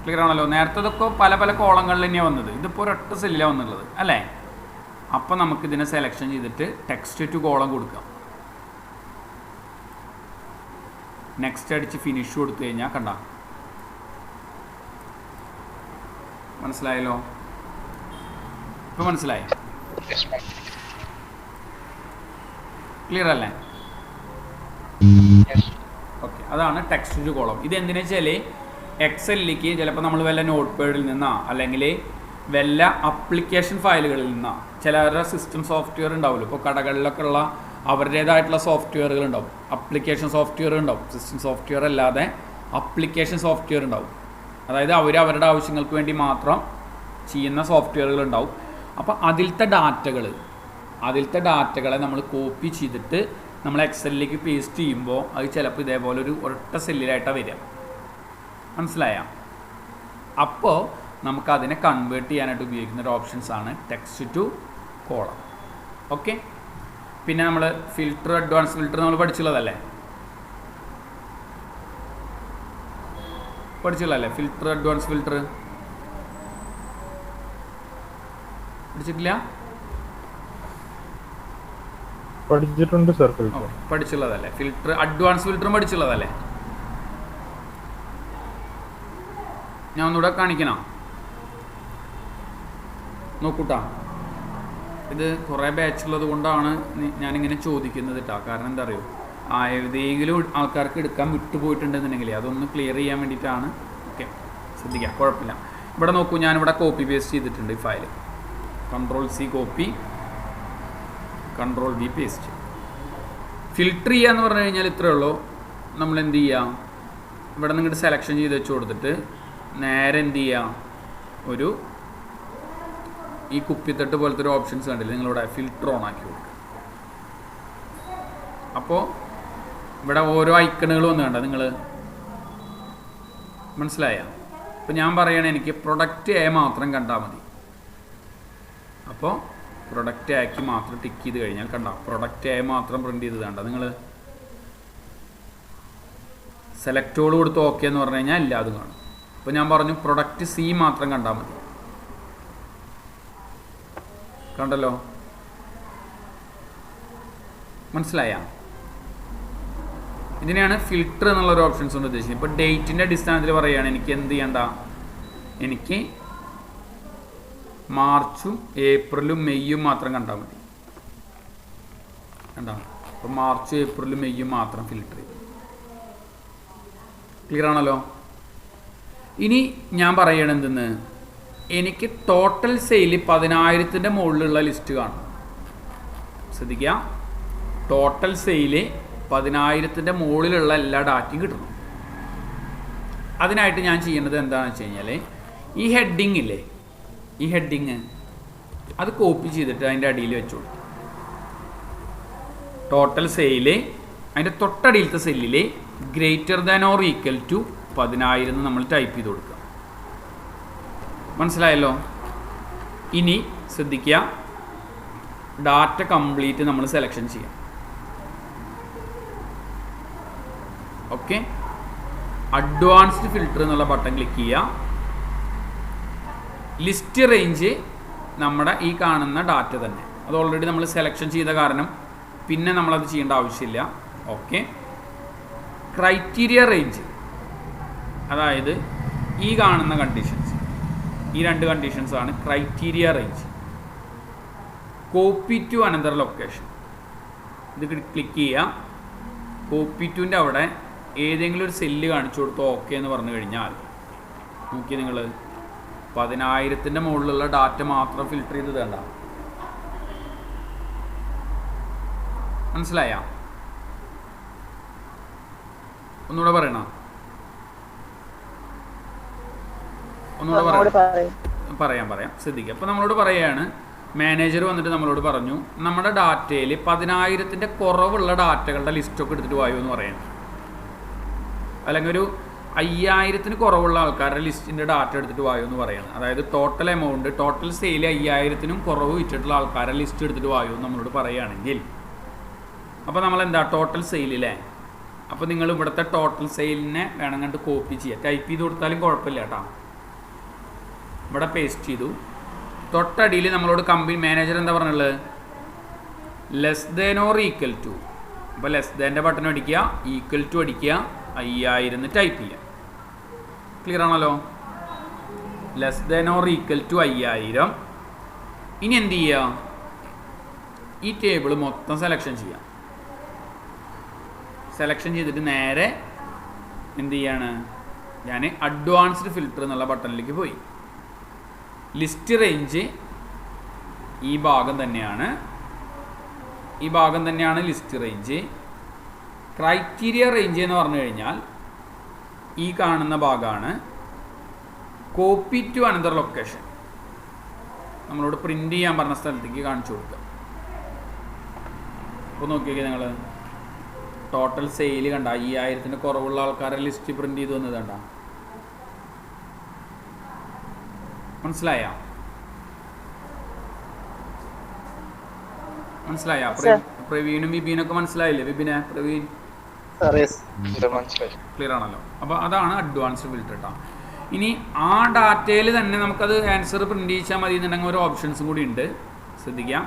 ക്ലിയർ ആണല്ലോ. നേരത്തതൊക്കെ പല പല കോളങ്ങളിൽ തന്നെയാണ് വന്നത്, ഇതിപ്പോൾ ഒരൊറ്റ സെല്ലിലാണ് വന്നുള്ളത് അല്ലേ? അപ്പം നമുക്കിതിനെ സെലക്ഷൻ ചെയ്തിട്ട് ടെക്സ്റ്റ് ടു കോളം കൊടുക്കാം. നെക്സ്റ്റ് അടിച്ച് ഫിനിഷ് കൊടുത്തു കഴിഞ്ഞാൽ കണ്ട, മനസ്സിലായല്ലോ? ഇപ്പം മനസ്സിലായി? ക്ലിയർ അല്ലേ? ഓക്കെ, അതാണ് ടെക്സ്റ്റ് ടു കോളം. ഇത് എന്തിനാ വെച്ചാൽ എക്സലിലേക്ക് ചിലപ്പോൾ നമ്മൾ വല്ല നോട്ട് പാഡിൽ നിന്നോ അല്ലെങ്കിൽ വല്ല അപ്ലിക്കേഷൻ ഫയലുകളിൽ നിന്നോ, ചിലവരുടെ സിസ്റ്റം സോഫ്റ്റ്വെയർ ഉണ്ടാവുമല്ലോ, ഇപ്പോൾ കടകളിലൊക്കെ ഉള്ള അവരുടേതായിട്ടുള്ള സോഫ്റ്റ്വെയറുകൾ ഉണ്ടാവും, അപ്ലിക്കേഷൻ സോഫ്റ്റ്വെയർ ഉണ്ടാവും. സിസ്റ്റം സോഫ്റ്റ്വെയർ അല്ലാതെ അപ്ലിക്കേഷൻ സോഫ്റ്റ്വെയർ ഉണ്ടാവും. അതായത് അവരുടെ ആവശ്യങ്ങൾക്ക് വേണ്ടി മാത്രം ചെയ്യുന്ന സോഫ്റ്റ്വെയറുകൾ ഉണ്ടാവും. അപ്പോൾ അതിലത്തെ ഡാറ്റകളെ നമ്മൾ കോപ്പി ചെയ്തിട്ട് നമ്മൾ എക്സലിലേക്ക് പേസ്റ്റ് ചെയ്യുമ്പോൾ അത് ചിലപ്പോൾ ഇതേപോലെ ഒരു ഒരൊറ്റ സെല്ലിലായിട്ടാണ് വരിക. മനസ്സിലായ? അപ്പോൾ നമുക്കതിനെ കൺവേർട്ട് ചെയ്യാനായിട്ട് ഉപയോഗിക്കുന്ന ഒരു ഓപ്ഷൻസാണ് ടെക്സ്റ്റ് ടു കോളം. ഓക്കെ, പിന്നെ നമ്മൾ ഫിൽറ്റർ, അഡ്വാൻസ് ഫിൽറ്റർ നമ്മൾ പഠിച്ചുള്ളതല്ലേ? ഫിൽറ്റർ, അഡ്വാൻസ് ഫിൽറ്റർ പഠിച്ചിട്ടില്ല?
പഠിച്ചിട്ടുണ്ട് സർ.
പഠിച്ചുള്ളതല്ലേ? ഫിൽറ്റർ, അഡ്വാൻസ് ഫിൽറ്ററും പഠിച്ചുള്ളതല്ലേ? ഞാൻ ഒന്നുകൂടെ കാണിക്കണം, നോക്കൂട്ടാ. ഇത് കുറേ ബാച്ചുള്ളത് കൊണ്ടാണ് ഞാനിങ്ങനെ ചോദിക്കുന്നത് കേട്ടോ. കാരണം എന്താ അറിയോ, ഏതെങ്കിലും ആൾക്കാർക്ക് എടുക്കാൻ വിട്ടുപോയിട്ടുണ്ടെന്നുണ്ടെങ്കിൽ അതൊന്ന് ക്ലിയർ ചെയ്യാൻ വേണ്ടിയിട്ടാണ്. ഓക്കെ, ശ്രദ്ധിക്കാം, കുഴപ്പമില്ല. ഇവിടെ നോക്കൂ, ഞാനിവിടെ കോപ്പി പേസ്റ്റ് ചെയ്തിട്ടുണ്ട് ഈ file. Ctrl+C copy, Ctrl+V paste. Filter ചെയ്യുക എന്ന് പറഞ്ഞു കഴിഞ്ഞാൽ ഇത്രയേ ഉള്ളൂ. നമ്മൾ എന്ത് ചെയ്യുക, ഇവിടെ നിങ്ങോട്ട് സെലക്ഷൻ ചെയ്ത് വെച്ച് കൊടുത്തിട്ട് നേരെ എന്ത് ചെയ്യുക, ഒരു ഈ കുപ്പിത്തട്ട് പോലത്തെ ഒരു ഓപ്ഷൻസ് കണ്ടില്ല, നിങ്ങളിവിടെ ഫിൽറ്റർ ഓൺ ആക്കി കൊടുക്കുക. അപ്പോൾ ഇവിടെ ഓരോ ഐക്കണുകൾ വന്ന് കണ്ട നിങ്ങൾ മനസ്സിലായ? അപ്പോൾ ഞാൻ പറയണേ, എനിക്ക് പ്രൊഡക്റ്റ് എ മാത്രം കണ്ടാൽ മതി. അപ്പോൾ പ്രൊഡക്റ്റ് എക്ക് മാത്രം ടിക്ക് ചെയ്ത് കഴിഞ്ഞാൽ കണ്ട, പ്രൊഡക്റ്റ് എ മാത്രം പ്രിൻ്റ് ചെയ്ത് കണ്ട. നിങ്ങൾ സെലക്റ്റോട് കൊടുത്ത് ഓക്കെ എന്ന് പറഞ്ഞു കഴിഞ്ഞാൽ എല്ലാതും കാണും. അപ്പോൾ ഞാൻ പറഞ്ഞു പ്രൊഡക്റ്റ് സി മാത്രം കണ്ടാൽ മതി. കണ്ടല്ലോ? മനസ്സിലായ? ഇതിനെയാണ് ഫിൽറ്റർ എന്നുള്ളൊരു ഓപ്ഷൻസ് കൊണ്ട് ഉദ്ദേശിക്കുന്നത്. ഇപ്പോൾ ഡേറ്റിൻ്റെ അടിസ്ഥാനത്തിൽ പറയുകയാണ്, എനിക്ക് എന്ത് ചെയ്യണ്ട, എനിക്ക് മാർച്ചും ഏപ്രിലും മെയ്യും മാത്രം കണ്ടാൽ മതി. കണ്ടോ? അപ്പോൾ മാർച്ചും ഏപ്രിലും മെയ്യും മാത്രം ഫിൽറ്റർ ചെയ്യും. ക്ലിയർ ആണല്ലോ? ഇനി ഞാൻ പറയണത് എന്തെന്ന്, എനിക്ക് ടോട്ടൽ സെയിൽ 10,000-ൻ്റെ മുകളിലുള്ള ലിസ്റ്റ് കാണും. ശ്രദ്ധിക്കുക, ടോട്ടൽ സെയില് 10,000-ൻ്റെ മുകളിലുള്ള എല്ലാ ഡാറ്റയും കിട്ടണം. അതിനായിട്ട് ഞാൻ ചെയ്യുന്നത് എന്താണെന്ന് വെച്ച് കഴിഞ്ഞാൽ, ഈ ഹെഡിങ് ഇല്ലേ, ഈ ഹെഡിങ് അത് കോപ്പി ചെയ്തിട്ട് അതിൻ്റെ അടിയിൽ വെച്ച് കൊടുക്കും. ടോട്ടൽ സെയില് അതിൻ്റെ തൊട്ടടിയിലത്തെ സെല്ലിൽ greater than or equal to 10,000 എന്ന് നമ്മൾ ടൈപ്പ് ചെയ്ത് കൊടുക്കുക. മനസ്സിലായല്ലോ? ഇനി ശ്രദ്ധിക്കുക, ഡാറ്റ കംപ്ലീറ്റ് നമ്മൾ സെലക്ഷൻ ചെയ്യാം. ഓക്കെ, അഡ്വാൻസ്ഡ് ഫിൽറ്റർ എന്നുള്ള ബട്ടൺ ക്ലിക്ക് ചെയ്യുക. ലിസ്റ്റ് റേഞ്ച് നമ്മുടെ ഈ കാണുന്ന ഡാറ്റ തന്നെ, അത് ഓൾറെഡി നമ്മൾ സെലക്ഷൻ ചെയ്ത കാരണം പിന്നെ നമ്മളത് ചെയ്യേണ്ട ആവശ്യമില്ല. ഓക്കെ, ക്രൈറ്റീരിയ റേഞ്ച്, അതായത് ഈ കാണുന്ന കണ്ടീഷൻസ്, ഈ രണ്ട് കണ്ടീഷൻസാണ് criteria range. Copy to another location, ഇത് ക്ലിക്ക് ചെയ്യുക. കോപ്പി ടുവിൻ്റെ അവിടെ ഏതെങ്കിലും ഒരു സെല്ല് കാണിച്ചു കൊടുത്തോ ഓക്കെ എന്ന് പറഞ്ഞു കഴിഞ്ഞാൽ നോക്കി, നിങ്ങൾ 10,000-ൻ്റെ മുകളിലുള്ള ഡാറ്റ മാത്രം ഫിൽറ്റർ ചെയ്ത് വേണ്ട. മനസ്സിലായ? ഒന്നുകൂടെ പറയണ? ഒന്നുകൂടെ പറയാം. ശ്രദ്ധിക്കുക. അപ്പോൾ നമ്മളോട് പറയുകയാണ്, മാനേജർ വന്നിട്ട് നമ്മളോട് പറഞ്ഞു, നമ്മുടെ ഡാറ്റയിൽ 10,000-ൻ്റെ കുറവുള്ള ഡാറ്റകളുടെ ലിസ്റ്റൊക്കെ എടുത്തിട്ട് വായോ എന്ന് പറയാം. അല്ലെങ്കിൽ ഒരു 5000 കുറവുള്ള ആൾക്കാരുടെ ലിസ്റ്റിൻ്റെ ഡാറ്റ എടുത്തിട്ട് വായോ എന്ന് പറയുന്നത്. അതായത് ടോട്ടൽ എമൗണ്ട്, ടോട്ടൽ സെയിൽ 5000 കുറവ് വിറ്റിട്ടുള്ള ആൾക്കാരുടെ ലിസ്റ്റ് എടുത്തിട്ട് വായോ എന്ന് നമ്മളോട് പറയുകയാണെങ്കിൽ, അപ്പോൾ നമ്മൾ എന്താ ടോട്ടൽ സെയിലില്ലേ, അപ്പോൾ നിങ്ങൾ ഇവിടുത്തെ ടോട്ടൽ സെയിലിനെ വേണം കണ്ട് കോപ്പി ചെയ്യുക. ടൈപ്പ് ചെയ്ത് കൊടുത്താലും കുഴപ്പമില്ല കേട്ടോ. ഇവിടെ പേസ്റ്റ് ചെയ്തു. തൊട്ടടിയിൽ നമ്മളോട് കമ്പനി മാനേജർ എന്താ പറഞ്ഞുള്ളത്, less than or equal to. അപ്പോൾ ലെസ് ദാൻ്റെ ബട്ടൺ അടിക്കുക, ഈക്വൽ ടു അടിക്കുക, 5000 ടൈപ്പ് ചെയ്യുക. ക്ലിയർ ആണല്ലോ? Less than or equal to 5000. ഇനി എന്ത് ചെയ്യുക, ഈ ടേബിൾ മൊത്തം സെലക്ഷൻ ചെയ്യാം. സെലക്ഷൻ ചെയ്തിട്ട് നേരെ എന്ത് ചെയ്യാണ്, ഞാൻ അഡ്വാൻസ്ഡ് ഫിൽറ്റർ എന്നുള്ള ബട്ടണിലേക്ക് പോയി. ലിസ്റ്റ് റേഞ്ച് ഈ ഭാഗം തന്നെയാണ്, ഈ ഭാഗം തന്നെയാണ് ലിസ്റ്റ് റേഞ്ച്. ക്രൈറ്റീരിയ റേഞ്ച് എന്ന് പറഞ്ഞു കഴിഞ്ഞാൽ ഈ കാണുന്ന ഭാഗമാണ്. കോപ്പി ടു അനദർ ലൊക്കേഷൻ, നമ്മളോട് പ്രിൻ്റ് ചെയ്യാൻ പറഞ്ഞ സ്ഥലത്തേക്ക് കാണിച്ചു കൊടുക്കുക. അപ്പോൾ നോക്കിയൊക്കെ നിങ്ങൾ ടോട്ടൽ സെയിൽ കണ്ട 5000 കുറവുള്ള ആൾക്കാരെ ലിസ്റ്റ് പ്രിൻ്റ് ചെയ്ത് വന്നത് കണ്ട. മനസ്സിലായ? പ്രവീണും വിബീനൊക്കെ മനസ്സിലായില്ലേ? വിബിനെ, പ്രവീൺ ക്ലിയർ ആണല്ലോ? അപ്പോൾ അതാണ് അഡ്വാൻസ്ഡ് ഫിൽറ്റർ കേട്ടോ. ഇനി ആ ഡാറ്റയിൽ തന്നെ നമുക്കത് ആൻസർ പ്രിൻ്റ് ചെയ്യിച്ചാൽ മതി എന്നുണ്ടെങ്കിൽ ഒരു ഓപ്ഷൻസും കൂടി ഉണ്ട്, ശ്രദ്ധിക്കാം.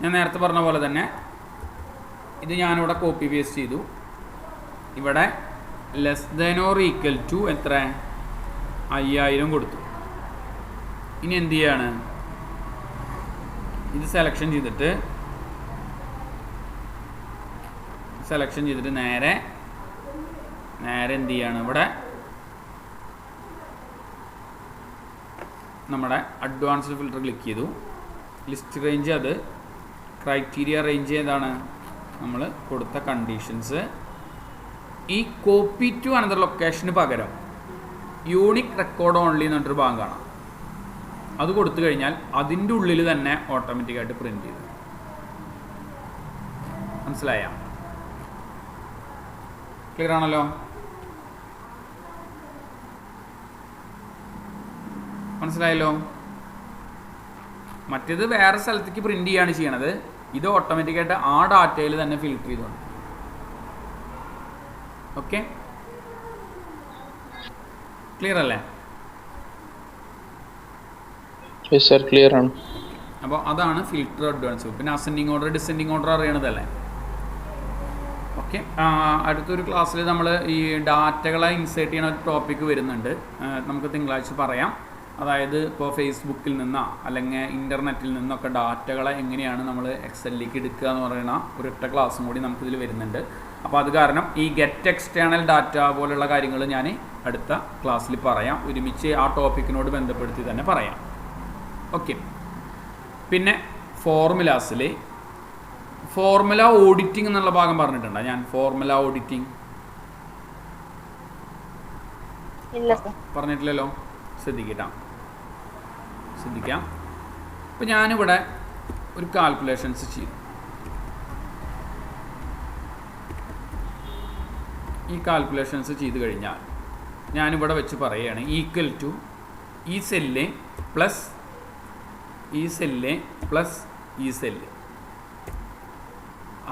ഞാൻ നേരത്തെ പറഞ്ഞ പോലെ തന്നെ ഇത് ഞാനിവിടെ കോപ്പി പേസ്റ്റ് ചെയ്തു. ഇവിടെ less than or equal to എത്ര, 5000 കൊടുത്തു. ഇനി എന്ത് ചെയ്യാണ്, ഇത് സെലക്ഷൻ ചെയ്തിട്ട് നേരെ എന്ത് ചെയ്യാണ്, ഇവിടെ നമ്മുടെ അഡ്വാൻസ്ഡ് ഫിൽറ്റർ ക്ലിക്ക് ചെയ്തു. ലിസ്റ്റ് റേഞ്ച് അത്, ക്രൈറ്റീരിയ റേഞ്ച് ഏതാണ്, നമ്മൾ കൊടുത്ത കണ്ടീഷൻസ്. ഈ കോപ്പി ടു അനദർ ലൊക്കേഷന് പകരം യൂണിക് റെക്കോർഡ് ഓൺലി എന്ന് പറഞ്ഞൊരു ഭാഗം കാണാം. അത് കൊടുത്തു കഴിഞ്ഞാൽ അതിൻ്റെ ഉള്ളിൽ തന്നെ ഓട്ടോമാറ്റിക്കായിട്ട് പ്രിൻ്റ് ചെയ്തു. മനസ്സിലായ? ക്ലിയർ ആണല്ലോ? മനസ്സിലായല്ലോ? മറ്റേത് വേറെ സ്ഥലത്തേക്ക് പ്രിൻ്റ് ചെയ്യാണ് ചെയ്യണത്, ഇത് ഓട്ടോമാറ്റിക്കായിട്ട് ആ ഡാറ്റയിൽ തന്നെ ഫിൽറ്റർ ചെയ്തോണ്ട്. ഓക്കെ, ക്ലിയർ അല്ലേ?
ക്ലിയർ ആണ്.
അപ്പോൾ അതാണ് ഫിൽറ്റർ അഡ്വാൻസ്. പിന്നെ അസെൻഡിങ് ഓർഡർ, ഡിസെൻഡിങ് ഓർഡർ അറിയണതല്ലേ? ഓക്കെ, അടുത്തൊരു ക്ലാസ്സിൽ നമ്മൾ ഈ ഡാറ്റകളെ ഇൻസേർട്ട് ചെയ്യുന്ന ഒരു ടോപ്പിക്ക് വരുന്നുണ്ട്, നമുക്ക് തിങ്കളാഴ്ച പറയാം. അതായത് ഇപ്പോൾ ഫേസ്ബുക്കിൽ നിന്നോ അല്ലെങ്കിൽ ഇൻ്റർനെറ്റിൽ നിന്നൊക്കെ ഡാറ്റകളെ എങ്ങനെയാണ് നമ്മൾ എക്സലിലേക്ക് എടുക്കുക എന്ന് പറയുന്ന ഒരൊറ്റ ക്ലാസ്സും കൂടി നമുക്കിതിൽ വരുന്നുണ്ട്. അപ്പോൾ അത് കാരണം ഈ ഗെറ്റ് എക്സ്റ്റേണൽ ഡാറ്റ പോലുള്ള കാര്യങ്ങൾ ഞാൻ അടുത്ത ക്ലാസ്സിൽ പറയാം, ഒരുമിച്ച് ആ ടോപ്പിക്കിനോട് ബന്ധപ്പെടുത്തി തന്നെ പറയാം. ഓക്കെ, പിന്നെ ഫോർമുലാസിൽ ഫോർമുല ഓഡിറ്റിംഗ് എന്നുള്ള ഭാഗം പറഞ്ഞിട്ടുണ്ടോ ഞാൻ? ഫോർമുല ഓഡിറ്റിംഗ് പറഞ്ഞിട്ടില്ലല്ലോ, ശ്രദ്ധിക്കാം. അപ്പോൾ ഞാനിവിടെ ഒരു കാൽക്കുലേഷൻസ് ചെയ്യും. ഈ കാൽക്കുലേഷൻസ് ചെയ്ത് കഴിഞ്ഞാൽ ഞാനിവിടെ വെച്ച് പറയുകയാണ് ഈക്വൽ ടു ഈ സെല്ല് പ്ലസ് ഈ സെല്ല് പ്ലസ് ഈ സെല്ല്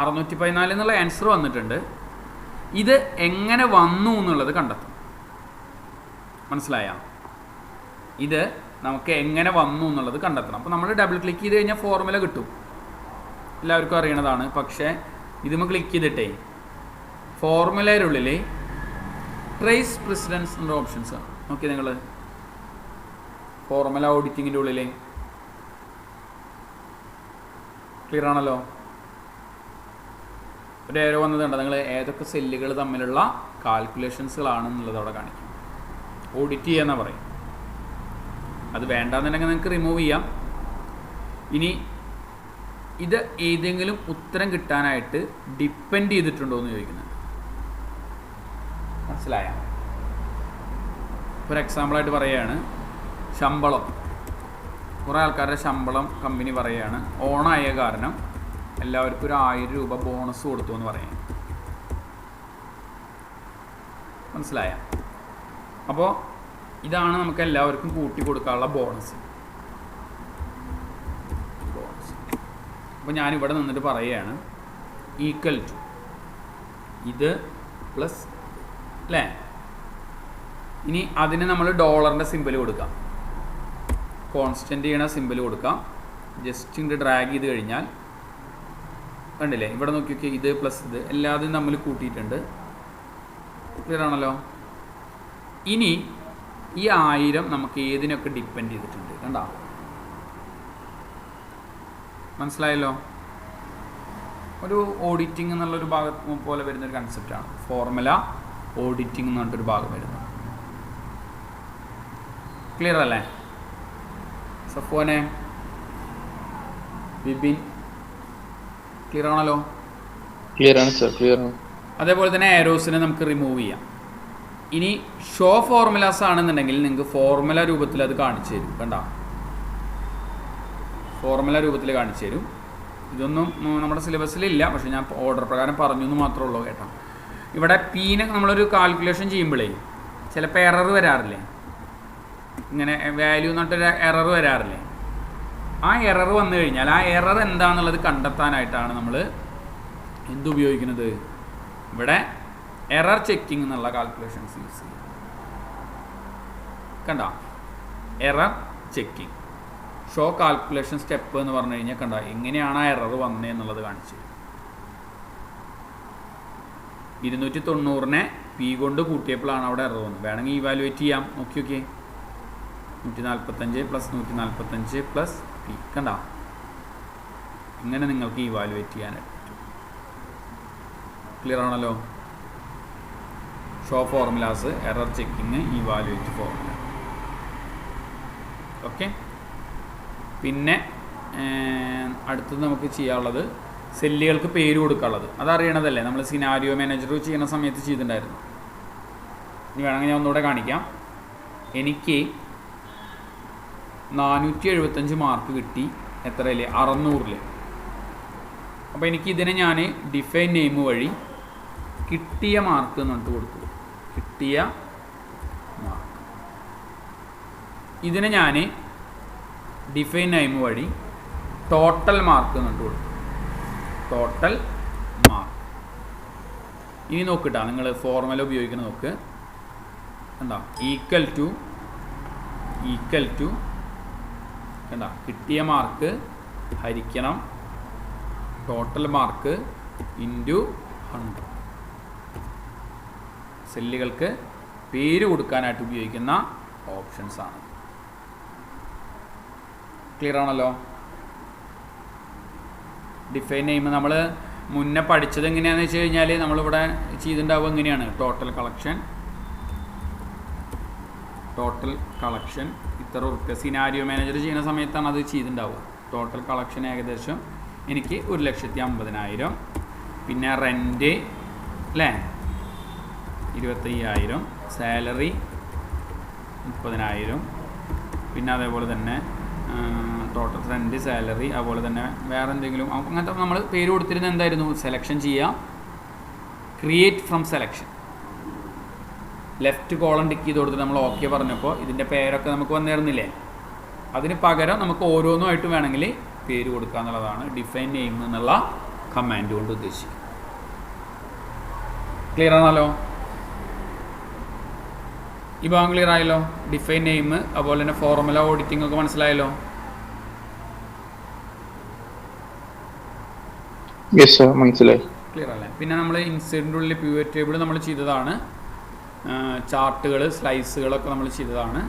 614 എന്നുള്ള ആൻസർ വന്നിട്ടുണ്ട്. ഇത് എങ്ങനെ വന്നു എന്നുള്ളത് കണ്ടെത്തും. മനസ്സിലായ? ഇത് നമുക്ക് എങ്ങനെ വന്നു എന്നുള്ളത് കണ്ടെത്തണം. അപ്പോൾ നമ്മൾ ഡബിൾ ക്ലിക്ക് ചെയ്ത് കഴിഞ്ഞാൽ ഫോർമുല കിട്ടും, എല്ലാവർക്കും അറിയണതാണ്. പക്ഷേ ഇതുമ്പോൾ ക്ലിക്ക് ചെയ്തിട്ടേ ഫോർമുലയുടെ ഉള്ളിൽ ട്രേസ് പ്രസിഡൻസ് എന്ന ഓപ്ഷൻസ് നോക്കി നിങ്ങൾ ഫോർമുല ഓഡിറ്റിങ്ങിൻ്റെ ഉള്ളിൽ. ക്ലിയർ ആണല്ലോ? ഒരു ഏരോ വന്നതുണ്ട്, നിങ്ങൾ ഏതൊക്കെ സെല്ലുകൾ തമ്മിലുള്ള കാൽക്കുലേഷൻസുകളാണെന്നുള്ളത് അവിടെ കാണിക്കും. ഓഡിറ്റ് ചെയ്യാന്നാണ് പറയും. അത് വേണ്ടാന്നുണ്ടെങ്കിൽ നിങ്ങൾക്ക് റിമൂവ് ചെയ്യാം. ഇനി ഇത് ഏതെങ്കിലും ഉത്തരം കിട്ടാനായിട്ട് ഡിപ്പെൻഡ് ചെയ്തിട്ടുണ്ടോ എന്ന് ചോദിക്കുന്നുണ്ട്. മനസ്സിലായ? ഒരു എക്സാമ്പിളായിട്ട് പറയുകയാണ്, ശമ്പളം. കുറേ ആൾക്കാരുടെ ശമ്പളം കമ്പനി പറയുകയാണ് ഓണായ കാരണം എല്ലാവർക്കും ഒരു 1000 രൂപ ബോണസ് കൊടുത്തു എന്ന് പറയാം. മനസ്സിലായ? അപ്പോൾ ഇതാണ് നമുക്ക് എല്ലാവർക്കും കൂട്ടി കൊടുക്കാനുള്ള ബോണസ്. അപ്പോൾ ഞാനിവിടെ നിന്നിട്ട് പറയുകയാണ് ഈക്വൽ ടു ഇത് പ്ലസ് അല്ലേ. ഇനി അതിന് നമ്മൾ ഡോളറിൻ്റെ സിമ്പിൾ കൊടുക്കാം, കോൺസ്റ്റൻ്റ് ചെയ്യണ സിമ്പിൾ കൊടുക്കാം. ജസ്റ്റ് ഇങ്ങോട്ട് ഡ്രാഗ് ചെയ്ത് കഴിഞ്ഞാൽ കണ്ടില്ലേ, ഇവിടെ നോക്കി നോക്കി, ഇത് പ്ലസ് ഇത് എല്ലാതും തമ്മിൽ കൂട്ടിയിട്ടുണ്ട്. ക്ലിയർ ആണല്ലോ? ഇനി ഈ 1000 നമുക്ക് ഏതിനൊക്കെ ഡിപ്പെൻഡ് ചെയ്തിട്ടുണ്ട് കണ്ടോ? മനസ്സിലായല്ലോ? ഒരു ഓഡിറ്റിംഗ് എന്നുള്ളൊരു ഭാഗം പോലെ വരുന്നൊരു കൺസെപ്റ്റാണ് ഫോർമുല ഓഡിറ്റിംഗ് എന്ന് പറഞ്ഞിട്ടൊരു ഭാഗം വരുന്നത്. ക്ലിയർ അല്ലേ? സഫോനെ, ബിബിൻ, ക്ലിയർ ആണല്ലോ?
ക്ലിയർ ആണ് സർ, ക്ലിയർ ആണ്.
അതേപോലെ തന്നെ ആരോസിനെ നമുക്ക് റിമൂവ് ചെയ്യാം. ഇനി ഷോ ഫോർമുലാസ് ആണെന്നുണ്ടെങ്കിൽ നിങ്ങൾക്ക് ഫോർമുല രൂപത്തിൽ അത് കാണിച്ചു തരും. കണ്ട, ഫോർമുല രൂപത്തിൽ കാണിച്ചു തരും. ഇതൊന്നും നമ്മുടെ സിലബസിലില്ല, പക്ഷേ ഞാൻ ഓർഡർ പ്രകാരം പറഞ്ഞു എന്ന് മാത്രമേ ഉള്ളൂ കേട്ടോ. ഇവിടെ പീനെ നമ്മളൊരു കാൽക്കുലേഷൻ ചെയ്യുമ്പോഴേ ചിലപ്പോൾ എറർ വരാറില്ലേ, ഇങ്ങനെ വാല്യൂ എന്നിട്ടൊരു എറർ വരാറില്ലേ. ആ എറർ വന്നു കഴിഞ്ഞാൽ ആ എറർ എന്താണെന്നുള്ളത് കണ്ടെത്താനായിട്ടാണ് നമ്മൾ എന്തുപയോഗിക്കുന്നത്, ഇവിടെ എറർ ചെക്കിംഗ് എന്നുള്ള കാൽക്കുലേഷൻസ് യൂസ് ചെയ്യും. കണ്ട, error checking show calculation step എന്ന് പറഞ്ഞു കഴിഞ്ഞാൽ കണ്ട എങ്ങനെയാണ് ആ എറർ വന്നത് എന്നുള്ളത് കാണിച്ചു. 290നെ പി കൊണ്ട് കൂട്ടിയപ്പോഴാണ് അവിടെ എറർ വന്നത്. വേണമെങ്കിൽ ഇവാലുവേറ്റ് ചെയ്യാം. നോക്കി നോക്കിയേ, 145 + 145 + പി. കണ്ട, ഇങ്ങനെ നിങ്ങൾക്ക് ഇവാലുവേറ്റ് ചെയ്യാനായിട്ട് പറ്റും. ക്ലിയർ ആണല്ലോ? Show formulas, error checking, evaluate formula. Okay. പിന്നെ അടുത്തത് നമുക്ക് ചെയ്യാനുള്ളത് സെല്ലുകൾക്ക് പേര് കൊടുക്കാനുള്ളത്. അതറിയണതല്ലേ, നമ്മൾ സിനാരിയോ മാനേജർ ചെയ്യുന്ന സമയത്ത് ചെയ്തിട്ടുണ്ടായിരുന്നു. ഇനി വേണമെങ്കിൽ ഞാൻ ഒന്നുകൂടെ കാണിക്കാം. എനിക്ക് 475 മാർക്ക് കിട്ടി. എത്രയിൽ? 600. അപ്പോൾ എനിക്കിതിനെ ഞാൻ ഡിഫൈൻ നെയിം വഴി കിട്ടിയ മാർക്ക് എന്നിട്ട് കൊടുത്തു. കിട്ടിയ മാർക്ക് ഇതിനെ ഞാൻ ഡിഫൈൻ നെയിം വഴി ടോട്ടൽ മാർക്ക് എന്നിട്ട് കൊടുത്തു. Total mark. ഇനി നോക്കിട്ടാ, നിങ്ങൾ ഫോർമുല ഉപയോഗിക്കുന്ന നോക്ക്. എന്താ? ഈക്വൽ ടു എന്താ? കിട്ടിയ മാർക്ക് ഹരിക്കണം ടോട്ടൽ മാർക്ക് ഇൻറ്റു 100. സെല്ലുകൾക്ക് പേര് കൊടുക്കാനായിട്ട് ഉപയോഗിക്കുന്ന ഓപ്ഷൻസ് ആണ്. ക്ലിയർ ആണല്ലോ? ഡിഫൈൻ നെയിം നമ്മൾ മുന്നേ പഠിച്ചത് എങ്ങനെയാണെന്ന് വെച്ച് കഴിഞ്ഞാൽ നമ്മളിവിടെ ചെയ്തിട്ടുണ്ടാവുക എങ്ങനെയാണ്, ടോട്ടൽ കളക്ഷൻ ഇത്ര ഉറുപ്പ്യ. സിനാരിയോ മാനേജർ ചെയ്യുന്ന സമയത്താണ് അത് ചെയ്തിട്ടുണ്ടാവുക. ടോട്ടൽ കളക്ഷൻ ഏകദേശം എനിക്ക് 1,50,000. പിന്നെ റെൻറ്റ് അല്ലേ 25,000, സാലറി 30,000. പിന്നെ അതേപോലെ തന്നെ ടോട്ടൽ റെൻറ്റ്, സാലറി, അതുപോലെ തന്നെ വേറെ എന്തെങ്കിലും അങ്ങനത്തെ നമ്മൾ പേര് കൊടുത്തിരുന്നത് എന്തായിരുന്നു? സെലക്ഷൻ ചെയ്യുക, create from selection. Left column tick ചെയ്ത് കൊടുത്തിട്ട് നമ്മൾ ഓക്കെ പറഞ്ഞപ്പോൾ ഇതിൻ്റെ പേരൊക്കെ നമുക്ക് വന്നിരുന്നില്ലേ. അതിന് പകരം നമുക്ക് ഓരോന്നുമായിട്ട് വേണമെങ്കിൽ പേര് കൊടുക്കുക എന്നുള്ളതാണ് ഡിഫൈൻ നെയിം എന്നുള്ള കമാൻഡ് കൊണ്ട് ഉദ്ദേശിക്കുക. ക്ലിയർ ആണല്ലോ? ഈ ഭാഗം ക്ലിയർ ആയല്ലോ? ഡിഫൈൻ നെയിം, അതുപോലെ തന്നെ ഫോർമുല ഓഡിറ്റിംഗ് ഒക്കെ മനസ്സിലായല്ലോ?
മനസ്സിലായി.
ക്ലിയർ അല്ലേ? പിന്നെ നമ്മൾ ഇൻസൈഡിൻ്റെ ഉള്ളിൽ പിവറ്റ് ടേബിൾ നമ്മൾ ചെയ്തതാണ്. ചാർട്ടുകൾ, സ്ലൈസുകളൊക്കെ നമ്മൾ ചെയ്തതാണ്.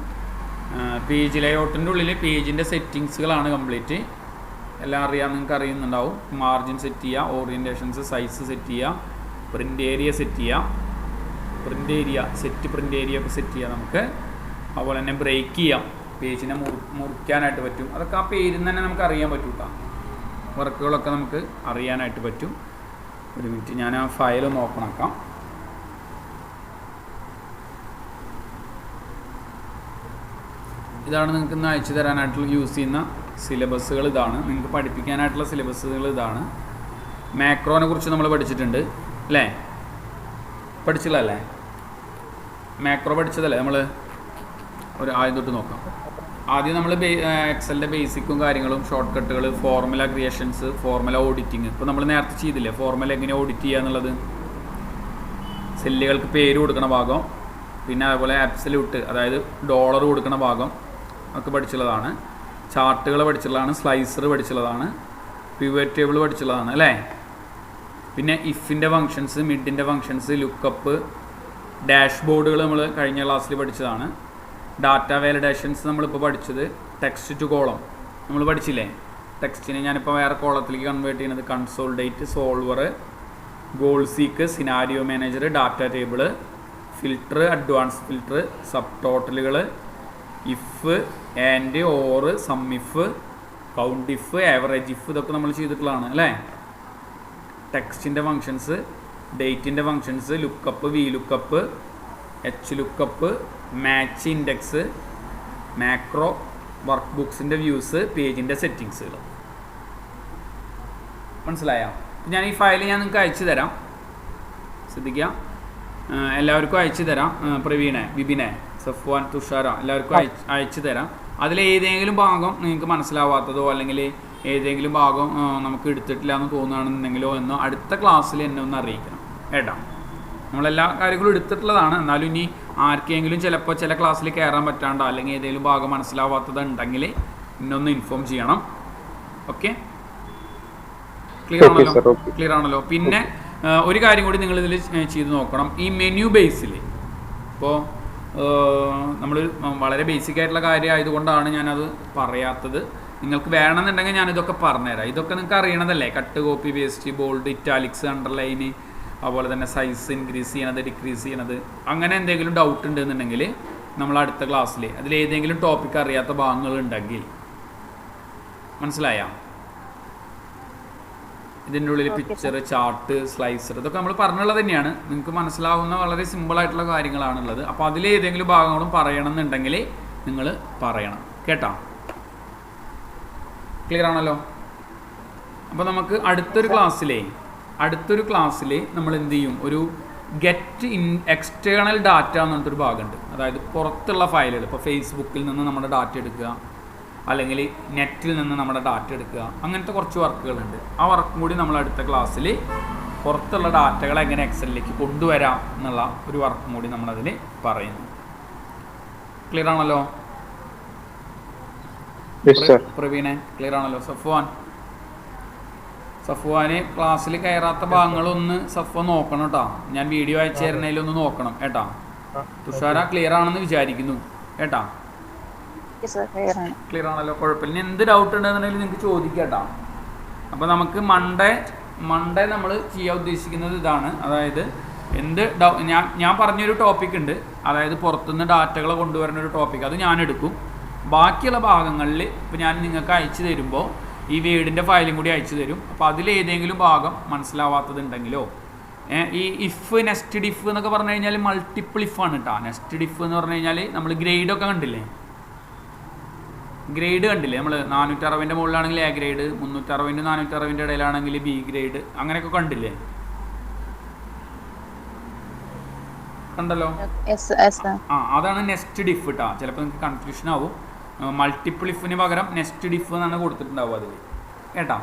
പേജ് ലേഔട്ടിൻ്റെ ഉള്ളിൽ പേജിൻ്റെ സെറ്റിങ്സുകളാണ് കംപ്ലീറ്റ്. എല്ലാം അറിയാം, നിങ്ങൾക്ക് അറിയുന്നുണ്ടാവും. മാർജിൻ സെറ്റ് ചെയ്യുക, ഓറിയൻറ്റേഷൻസ്, സൈസ് സെറ്റ് ചെയ്യുക, പ്രിൻ്റ് ഏരിയ സെറ്റ് ചെയ്യുക, പ്രിൻ്റ് ഏരിയ ഒക്കെ സെറ്റ് ചെയ്യുക നമുക്ക്. അതുപോലെ തന്നെ ബ്രേക്ക് ചെയ്യാം, പേജിനെ മുറിക്കാനായിട്ട് പറ്റും. അതൊക്കെ ആ പേരിൽ തന്നെ നമുക്ക് അറിയാൻ പറ്റും കേട്ടോ. വർക്കുകളൊക്കെ നമുക്ക് അറിയാനായിട്ട് പറ്റും. ഒരു മിനിറ്റ്, ഞാൻ ആ ഫയൽ ഒന്ന് ഓപ്പൺ ആക്കാം. ഇതാണ് നിങ്ങൾക്ക് ഇന്ന് അയച്ചു തരാനായിട്ടുള്ള യൂസ് ചെയ്യുന്ന സിലബസുകൾ. ഇതാണ് നിങ്ങൾക്ക് പഠിപ്പിക്കാനായിട്ടുള്ള സിലബസുകൾ. ഇതാണ് മാക്രോനെ കുറിച്ച് നമ്മൾ പഠിച്ചിട്ടുണ്ട് അല്ലേ? പഠിച്ചില്ലല്ലേ? മാക്രോ പഠിച്ചതല്ലേ നമ്മൾ? ഒരു ആദ്യം തൊട്ട് നോക്കാം. ആദ്യം നമ്മൾ എക്സലിൻ്റെ ബേസിക്കും കാര്യങ്ങളും, ഷോർട്ട് കട്ടുകൾ, ഫോർമുല ക്രിയേഷൻസ്, ഫോർമുല ഓഡിറ്റിങ്. ഇപ്പോൾ നമ്മൾ നേരത്തെ ചെയ്തില്ലേ ഫോർമുല എങ്ങനെ ഓഡിറ്റ് ചെയ്യുക എന്നുള്ളത്, സെല്ലുകൾക്ക് പേര് കൊടുക്കണ ഭാഗം, പിന്നെ അതുപോലെ ആബ്സല്യൂട്ട് അതായത് ഡോളർ കൊടുക്കണ ഭാഗം ഒക്കെ പഠിച്ചുള്ളതാണ്. ചാർട്ടുകൾ പഠിച്ചുള്ളതാണ്, സ്ലൈസർ പഠിച്ചുള്ളതാണ്, പിവറ്റ് ടേബിൾ പഠിച്ചുള്ളതാണ് അല്ലേ. പിന്നെ ഇഫിൻ്റെ ഫങ്ഷൻസ്, മിഡിൻ്റെ ഫങ്ഷൻസ്, ലുക്കപ്പ്, ഡാഷ്ബോർഡുകൾ നമ്മൾ കഴിഞ്ഞ ക്ലാസ്സിൽ പഠിച്ചതാണ്. ഡാറ്റ വാലിഡേഷൻസ് നമ്മളിപ്പോൾ പഠിച്ചത്. ടെക്സ്റ്റ് ടു കോളം നമ്മൾ പഠിച്ചില്ലേ? ടെക്സ്റ്റിനെ ഞാനിപ്പോൾ വേറെ കോളത്തിലേക്ക് കൺവേർട്ട് ചെയ്യുന്നത് consolidate, solver, goal seek, scenario manager, data table, filter, advance filter, sub ടോട്ടലുകൾ, if, and, or, sum if, count if, average if, ഇതൊക്കെ നമ്മൾ ചെയ്തിട്ടുള്ളതാണ് അല്ലേ. ടെക്സ്റ്റിൻ്റെ ഫങ്ഷൻസ്, ഡേറ്റിൻ്റെ functions, lookup, V lookup, H lookup, match index, macro, work ബുക്സിൻ്റെ views, പേജിൻ്റെ സെറ്റിങ്സുകൾ. മനസ്സിലായോ? ഞാൻ ഈ ഫയൽ നിങ്ങൾക്ക് അയച്ചു തരാം, ശ്രദ്ധിക്കുക. എല്ലാവർക്കും അയച്ചു തരാം. പ്രവീണെ, വിപിനെ, സഫ്വാൻ, തുഷാര എല്ലാവർക്കും അയച്ചു തരാം. അതിലേതെങ്കിലും ഭാഗം നിങ്ങൾക്ക് മനസ്സിലാവാത്തതോ അല്ലെങ്കിൽ ഏതെങ്കിലും ഭാഗം നമുക്ക് എടുത്തിട്ടില്ല എന്ന് തോന്നുകയാണെന്നുണ്ടെങ്കിലോ എന്നോ അടുത്ത ക്ലാസ്സിൽ എന്നെ ഒന്ന് അറിയിക്കണം കേട്ടോ. നമ്മളെല്ലാ കാര്യങ്ങളും എടുത്തിട്ടുള്ളതാണ്. എന്നാലും ഇനി ആർക്കെങ്കിലും ചിലപ്പോൾ ചില ക്ലാസ്സിൽ കയറാൻ പറ്റാണ്ടോ അല്ലെങ്കിൽ ഏതെങ്കിലും ഭാഗം മനസ്സിലാവാത്തതുണ്ടെങ്കിൽ ഇന്നൊന്ന് ഇൻഫോം ചെയ്യണം. ഓക്കെ, ക്ലിയർ ആണല്ലോ. പിന്നെ ഒരു കാര്യം കൂടി നിങ്ങളിതിൽ ചെയ്ത് നോക്കണം. ഈ മെനു ബേസിൽ ഇപ്പോൾ നമ്മൾ വളരെ ബേസിക് ആയിട്ടുള്ള കാര്യം ആയതുകൊണ്ടാണ് ഞാനത് പറയാത്തത്. നിങ്ങൾക്ക് വേണമെന്നുണ്ടെങ്കിൽ ഞാനിതൊക്കെ പറഞ്ഞുതരാം. ഇതൊക്കെ നിങ്ങൾക്ക് അറിയണതല്ലേ, cut, copy, paste, bold, italics, underline, അതുപോലെ തന്നെ സൈസ് ഇൻക്രീസ് ചെയ്യണത്, ഡിക്രീസ് ചെയ്യണത്, അങ്ങനെ എന്തെങ്കിലും ഡൗട്ട് ഉണ്ടെന്നുണ്ടെങ്കിൽ നമ്മൾ അടുത്ത ക്ലാസ്സിൽ അതിലേതെങ്കിലും ടോപ്പിക്ക് അറിയാത്ത ഭാഗങ്ങളുണ്ടെങ്കിൽ മനസ്സിലായ ഇതിൻ്റെ ഉള്ളിൽ പിക്ചർ, ചാർട്ട്, സ്ലൈസർ ഇതൊക്കെ നമ്മൾ പറഞ്ഞുള്ളത് തന്നെയാണ്. നിങ്ങൾക്ക് മനസ്സിലാവുന്ന വളരെ സിമ്പിളായിട്ടുള്ള കാര്യങ്ങളാണുള്ളത്. അപ്പോൾ അതിലേതെങ്കിലും ഭാഗങ്ങളും പറയണമെന്നുണ്ടെങ്കിൽ നിങ്ങൾ പറയണം കേട്ടോ. ക്ലിയർ ആണല്ലോ? അപ്പോൾ നമുക്ക് അടുത്തൊരു ക്ലാസ്സിൽ നമ്മൾ എന്ത് ചെയ്യും, ഒരു ഗെറ്റ് ഇൻ എക്സ്റ്റേണൽ ഡാറ്റ എന്ന് പറഞ്ഞിട്ടൊരു ഭാഗമുണ്ട്. അതായത് പുറത്തുള്ള ഫയലുകൾ, ഇപ്പോൾ ഫേസ്ബുക്കിൽ നിന്ന് നമ്മുടെ ഡാറ്റ എടുക്കുക, അല്ലെങ്കിൽ നെറ്റിൽ നിന്ന് നമ്മുടെ ഡാറ്റ എടുക്കുക, അങ്ങനത്തെ കുറച്ച് വർക്കുകളുണ്ട്. ആ വർക്കും കൂടി നമ്മൾ അടുത്ത ക്ലാസ്സിൽ പുറത്തുള്ള ഡാറ്റകളെ എങ്ങനെ എക്സലിലേക്ക് കൊണ്ടുവരാം എന്നുള്ള ഒരു വർക്കും കൂടി നമ്മളതിൽ പറയുന്നു. ക്ലിയർ ആണല്ലോ? പ്രവീണെ ക്ലിയർ ആണല്ലോ? സഫ്വാന് ക്ലാസ്സിൽ കയറാത്ത ഭാഗങ്ങളൊന്ന് സഫ്വാൻ നോക്കണം കേട്ടോ. ഞാൻ വീഡിയോ അയച്ചു തരുന്നതിലൊന്ന് നോക്കണം കേട്ടാ. തുഷാര ക്ലിയർ ആണെന്ന് വിചാരിക്കുന്നു കേട്ടാ. ക്ലിയർ ആണല്ലോ? കുഴപ്പമില്ല. എന്ത് ഡൗട്ട് ഉണ്ടെന്നുണ്ടെങ്കിൽ നിങ്ങൾക്ക് ചോദിക്കാട്ടോ. അപ്പോൾ നമുക്ക് മൺഡേ നമ്മൾ ചെയ്യാൻ ഉദ്ദേശിക്കുന്നത് ഇതാണ്. അതായത് ഞാൻ പറഞ്ഞൊരു ടോപ്പിക് ഉണ്ട്, അതായത് പുറത്തുനിന്ന് ഡാറ്റകളെ കൊണ്ടുവരുന്ന ഒരു ടോപ്പിക്, അത് ഞാൻ എടുക്കും. ബാക്കിയുള്ള ഭാഗങ്ങളിൽ ഇപ്പോൾ ഞാൻ നിങ്ങൾക്ക് അയച്ചു തരുമ്പോൾ ഈ വീടിൻ്റെ ഫയലും കൂടി അയച്ചു തരും. അപ്പോൾ അതിലേതെങ്കിലും ഭാഗം മനസ്സിലാവാത്തതുണ്ടെങ്കിലോ, ഈ ഇഫ്, നെസ്റ്റഡ് ഇഫ് എന്നൊക്കെ പറഞ്ഞു കഴിഞ്ഞാൽ മൾട്ടിപ്പിൾ ഇഫാണ് കേട്ടോ. നെസ്റ്റഡ് ഇഫ് എന്ന് പറഞ്ഞു കഴിഞ്ഞാൽ നമ്മൾ ഗ്രേഡൊക്കെ കണ്ടില്ലേ, നമ്മൾ 460 മുകളിലാണെങ്കിൽ എ ഗ്രേഡ്, 360 460 ഇടയിലാണെങ്കിൽ ബി ഗ്രേഡ്, അങ്ങനെയൊക്കെ കണ്ടില്ലേ? കണ്ടല്ലോ? അതാണ് നെസ്റ്റഡ് ഇഫ് കേട്ടോ. ചിലപ്പോൾ നിങ്ങൾക്ക് കൺഫ്യൂഷൻ ആവും. മൾട്ടിപ്പിൾ ഇഫിന് പകരം നെസ്റ്റഡ് ഇഫ് എന്നാണ് കൊടുത്തിട്ടുണ്ടാവുക അതിൽ കേട്ടോ.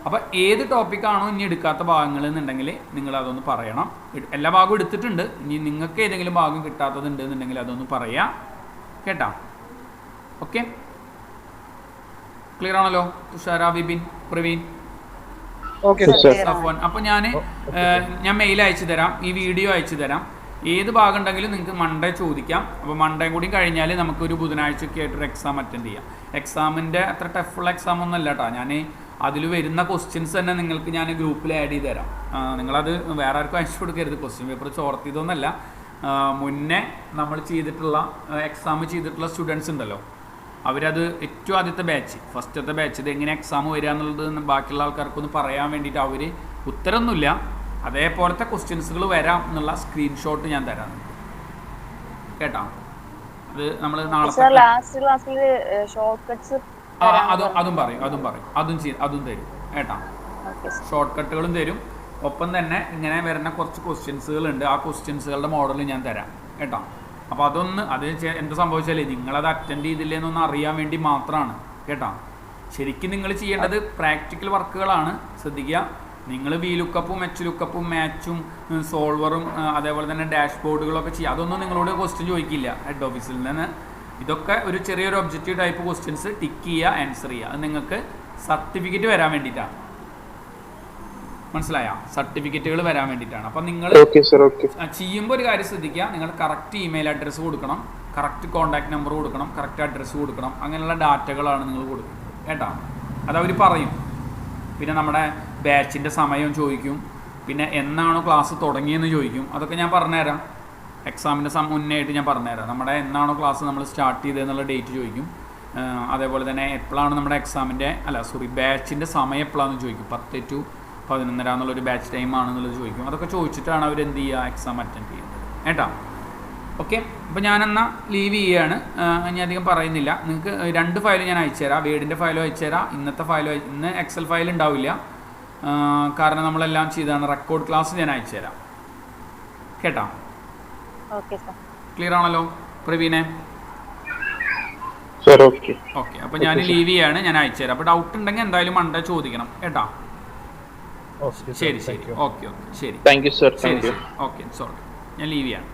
അപ്പോൾ ഏത് ടോപ്പിക്കാണോ ഇനി എടുക്കാത്ത ഭാഗങ്ങൾ എന്നുണ്ടെങ്കിൽ നിങ്ങൾ അതൊന്ന് പറയണം. എല്ലാ ഭാഗവും എടുത്തിട്ടുണ്ട്. ഇനി നിങ്ങൾക്ക് ഏതെങ്കിലും ഭാഗം കിട്ടാത്തതുണ്ട് എന്നുണ്ടെങ്കിൽ അതൊന്ന് പറയാം കേട്ടോ. ഓക്കെ, ക്ലിയർ ആണല്ലോ? തുഷാര, വിപിൻ, പ്രവീൺ, സഫ്വാൻ. അപ്പോൾ ഞാൻ മെയിൽ അയച്ചു തരാം, ഈ വീഡിയോ അയച്ചു തരാം. ഏത് ഭാഗം ഉണ്ടെങ്കിലും നിങ്ങൾക്ക് മൺഡേ ചോദിക്കാം. അപ്പോൾ മൺഡേ കൂടി കഴിഞ്ഞാൽ നമുക്കൊരു ബുധനാഴ്ചയൊക്കെ ആയിട്ടൊരു എക്സാം അറ്റൻഡ് ചെയ്യാം. എക്സാമിൻ്റെ അത്ര ടഫുള്ള എക്സാം ഒന്നും അല്ല കേട്ടോ. ഞാൻ അതിൽ വരുന്ന ക്വസ്റ്റ്യൻസ് തന്നെ നിങ്ങൾക്ക് ഞാൻ ഗ്രൂപ്പിൽ ആഡ് ചെയ്ത് തരാം. നിങ്ങളത് വേറെ ആർക്കും അയച്ചു കൊടുക്കരുത്. ക്വസ്റ്റ്യൻ പേപ്പർ ചോർത്തിയതൊന്നല്ല. മുന്നേ നമ്മൾ എക്സാം ചെയ്തിട്ടുള്ള സ്റ്റുഡൻസ് ഉണ്ടല്ലോ, അവരത് ഏറ്റവും ആദ്യത്തെ ബാച്ച്, ഫസ്റ്റത്തെ ബാച്ച്, ഇത് എങ്ങനെ എക്സാം വരിക എന്നുള്ളത് ബാക്കിയുള്ള ആൾക്കാർക്കൊന്ന് പറയാൻ വേണ്ടിയിട്ട് അവർ ഉത്തരമൊന്നുമില്ല, അതേപോലത്തെ ക്വസ്റ്റ്യൻസുകൾ വരാം എന്നുള്ള സ്ക്രീൻഷോട്ട് ഞാൻ തരാം കേട്ടോ. അത് നമ്മൾ നാളെ അതും പറയും, അതും തരും കേട്ടോ. ഷോർട്ട് കട്ടുകളും തരും. ഒപ്പം തന്നെ ഇങ്ങനെ വരുന്ന കുറച്ച് ക്വസ്റ്റ്യൻസുകളുണ്ട്, ആ ക്വസ്റ്റ്യൻസുകളുടെ മോഡൽ ഞാൻ തരാം കേട്ടോ. അപ്പോൾ എന്ത് സംഭവിച്ചാലേ നിങ്ങളത് അറ്റൻഡ് ചെയ്തില്ലേന്നൊന്ന് അറിയാൻ വേണ്ടി മാത്രമാണ് കേട്ടോ. ശരിക്കും നിങ്ങൾ ചെയ്യേണ്ടത് പ്രാക്ടിക്കൽ വർക്കുകളാണ്. ശ്രദ്ധിക്കുക, നിങ്ങൾ വി ലുക്കപ്പും എച്ച് ലുക്കപ്പും മാച്ചും സോൾവറും അതേപോലെ തന്നെ ഡാഷ്ബോർഡുകളൊക്കെ ചെയ്യുക. അതൊന്നും നിങ്ങളോട് ക്വസ്റ്റ്യൻ ചോദിക്കില്ല ഹെഡ് ഓഫീസിൽ നിന്ന്. ഇതൊക്കെ ഒരു ചെറിയൊരു ഒബ്ജക്റ്റീവ് ടൈപ്പ് ക്വസ്റ്റ്യൻസ് ടിക്ക് ചെയ്യുക, ആൻസർ ചെയ്യുക. അത് നിങ്ങൾക്ക് സർട്ടിഫിക്കറ്റ് വരാൻ വേണ്ടിയിട്ടാണ്. മനസ്സിലായ? സർട്ടിഫിക്കറ്റുകൾ വരാൻ വേണ്ടിയിട്ടാണ്. അപ്പം നിങ്ങൾ ചെയ്യുമ്പോൾ ഒരു കാര്യം ശ്രദ്ധിക്കുക, നിങ്ങൾ കറക്റ്റ് ഇമെയിൽ അഡ്രസ്സ് കൊടുക്കണം, കറക്റ്റ് കോൺടാക്ട് നമ്പർ കൊടുക്കണം, കറക്റ്റ് അഡ്രസ്സ് കൊടുക്കണം. അങ്ങനെയുള്ള ഡാറ്റകളാണ് നിങ്ങൾ കൊടുക്കുന്നത് കേട്ടോ. അതവർ പറയും. പിന്നെ നമ്മുടെ ബാച്ചിൻ്റെ സമയം ചോദിക്കും, പിന്നെ എന്നാണോ ക്ലാസ് തുടങ്ങിയെന്ന് ചോദിക്കും. അതൊക്കെ ഞാൻ പറഞ്ഞുതരാം. എക്സാമിൻ്റെ മുന്നേ ആയിട്ട് ഞാൻ പറഞ്ഞുതരാം. നമ്മുടെ എന്നാണോ ക്ലാസ് നമ്മൾ സ്റ്റാർട്ട് ചെയ്തതെന്നുള്ള ഡേറ്റ് ചോദിക്കും. അതേപോലെ തന്നെ എപ്പോഴാണ് നമ്മുടെ ബാച്ചിൻ്റെ സമയം എപ്പോഴാണെന്ന് ചോദിക്കും. 10 to 11:30 എന്നുള്ളൊരു ബാച്ച് ടൈം ആണെന്നുള്ളത് ചോദിക്കും. അതൊക്കെ ചോദിച്ചിട്ടാണ് അവർ എന്ത് ചെയ്യുക, എക്സാം അറ്റൻഡ് ചെയ്യുന്നത് കേട്ടോ. ഓക്കെ, അപ്പോൾ ഞാനെന്നാൽ ലീവ് ചെയ്യുകയാണ്. ഇനി അധികം പറയുന്നില്ല. നിങ്ങൾക്ക് 2 ഫയൽ ഞാൻ അയച്ചുതരാം. വേഡിൻ്റെ ഫയലും അയച്ചുതരാം. ഇന്ന് എക്സൽ ഫയൽ ഉണ്ടാവില്ല, കാരണം നമ്മളെല്ലാം ചെയ്താണ്. റെക്കോർഡ് ക്ലാസ് ഞാൻ അയച്ചുതരാം കേട്ടോ. ക്ലിയർ ആണല്ലോ പ്രവീണെ? ഓക്കെ, അപ്പോൾ ഞാൻ ലീവ് ചെയ്യാണ്. ഞാൻ അയച്ചുതരാം. അപ്പോൾ ഡൗട്ട് ഉണ്ടെങ്കിൽ എന്തായാലും മണ്ടേ ചോദിക്കണം കേട്ടോ. ശരി ശരി, ഓക്കെ ശരി,
thank you sir.
Okay sorry, ഞാൻ ലീവ് ചെയ്യാണ്.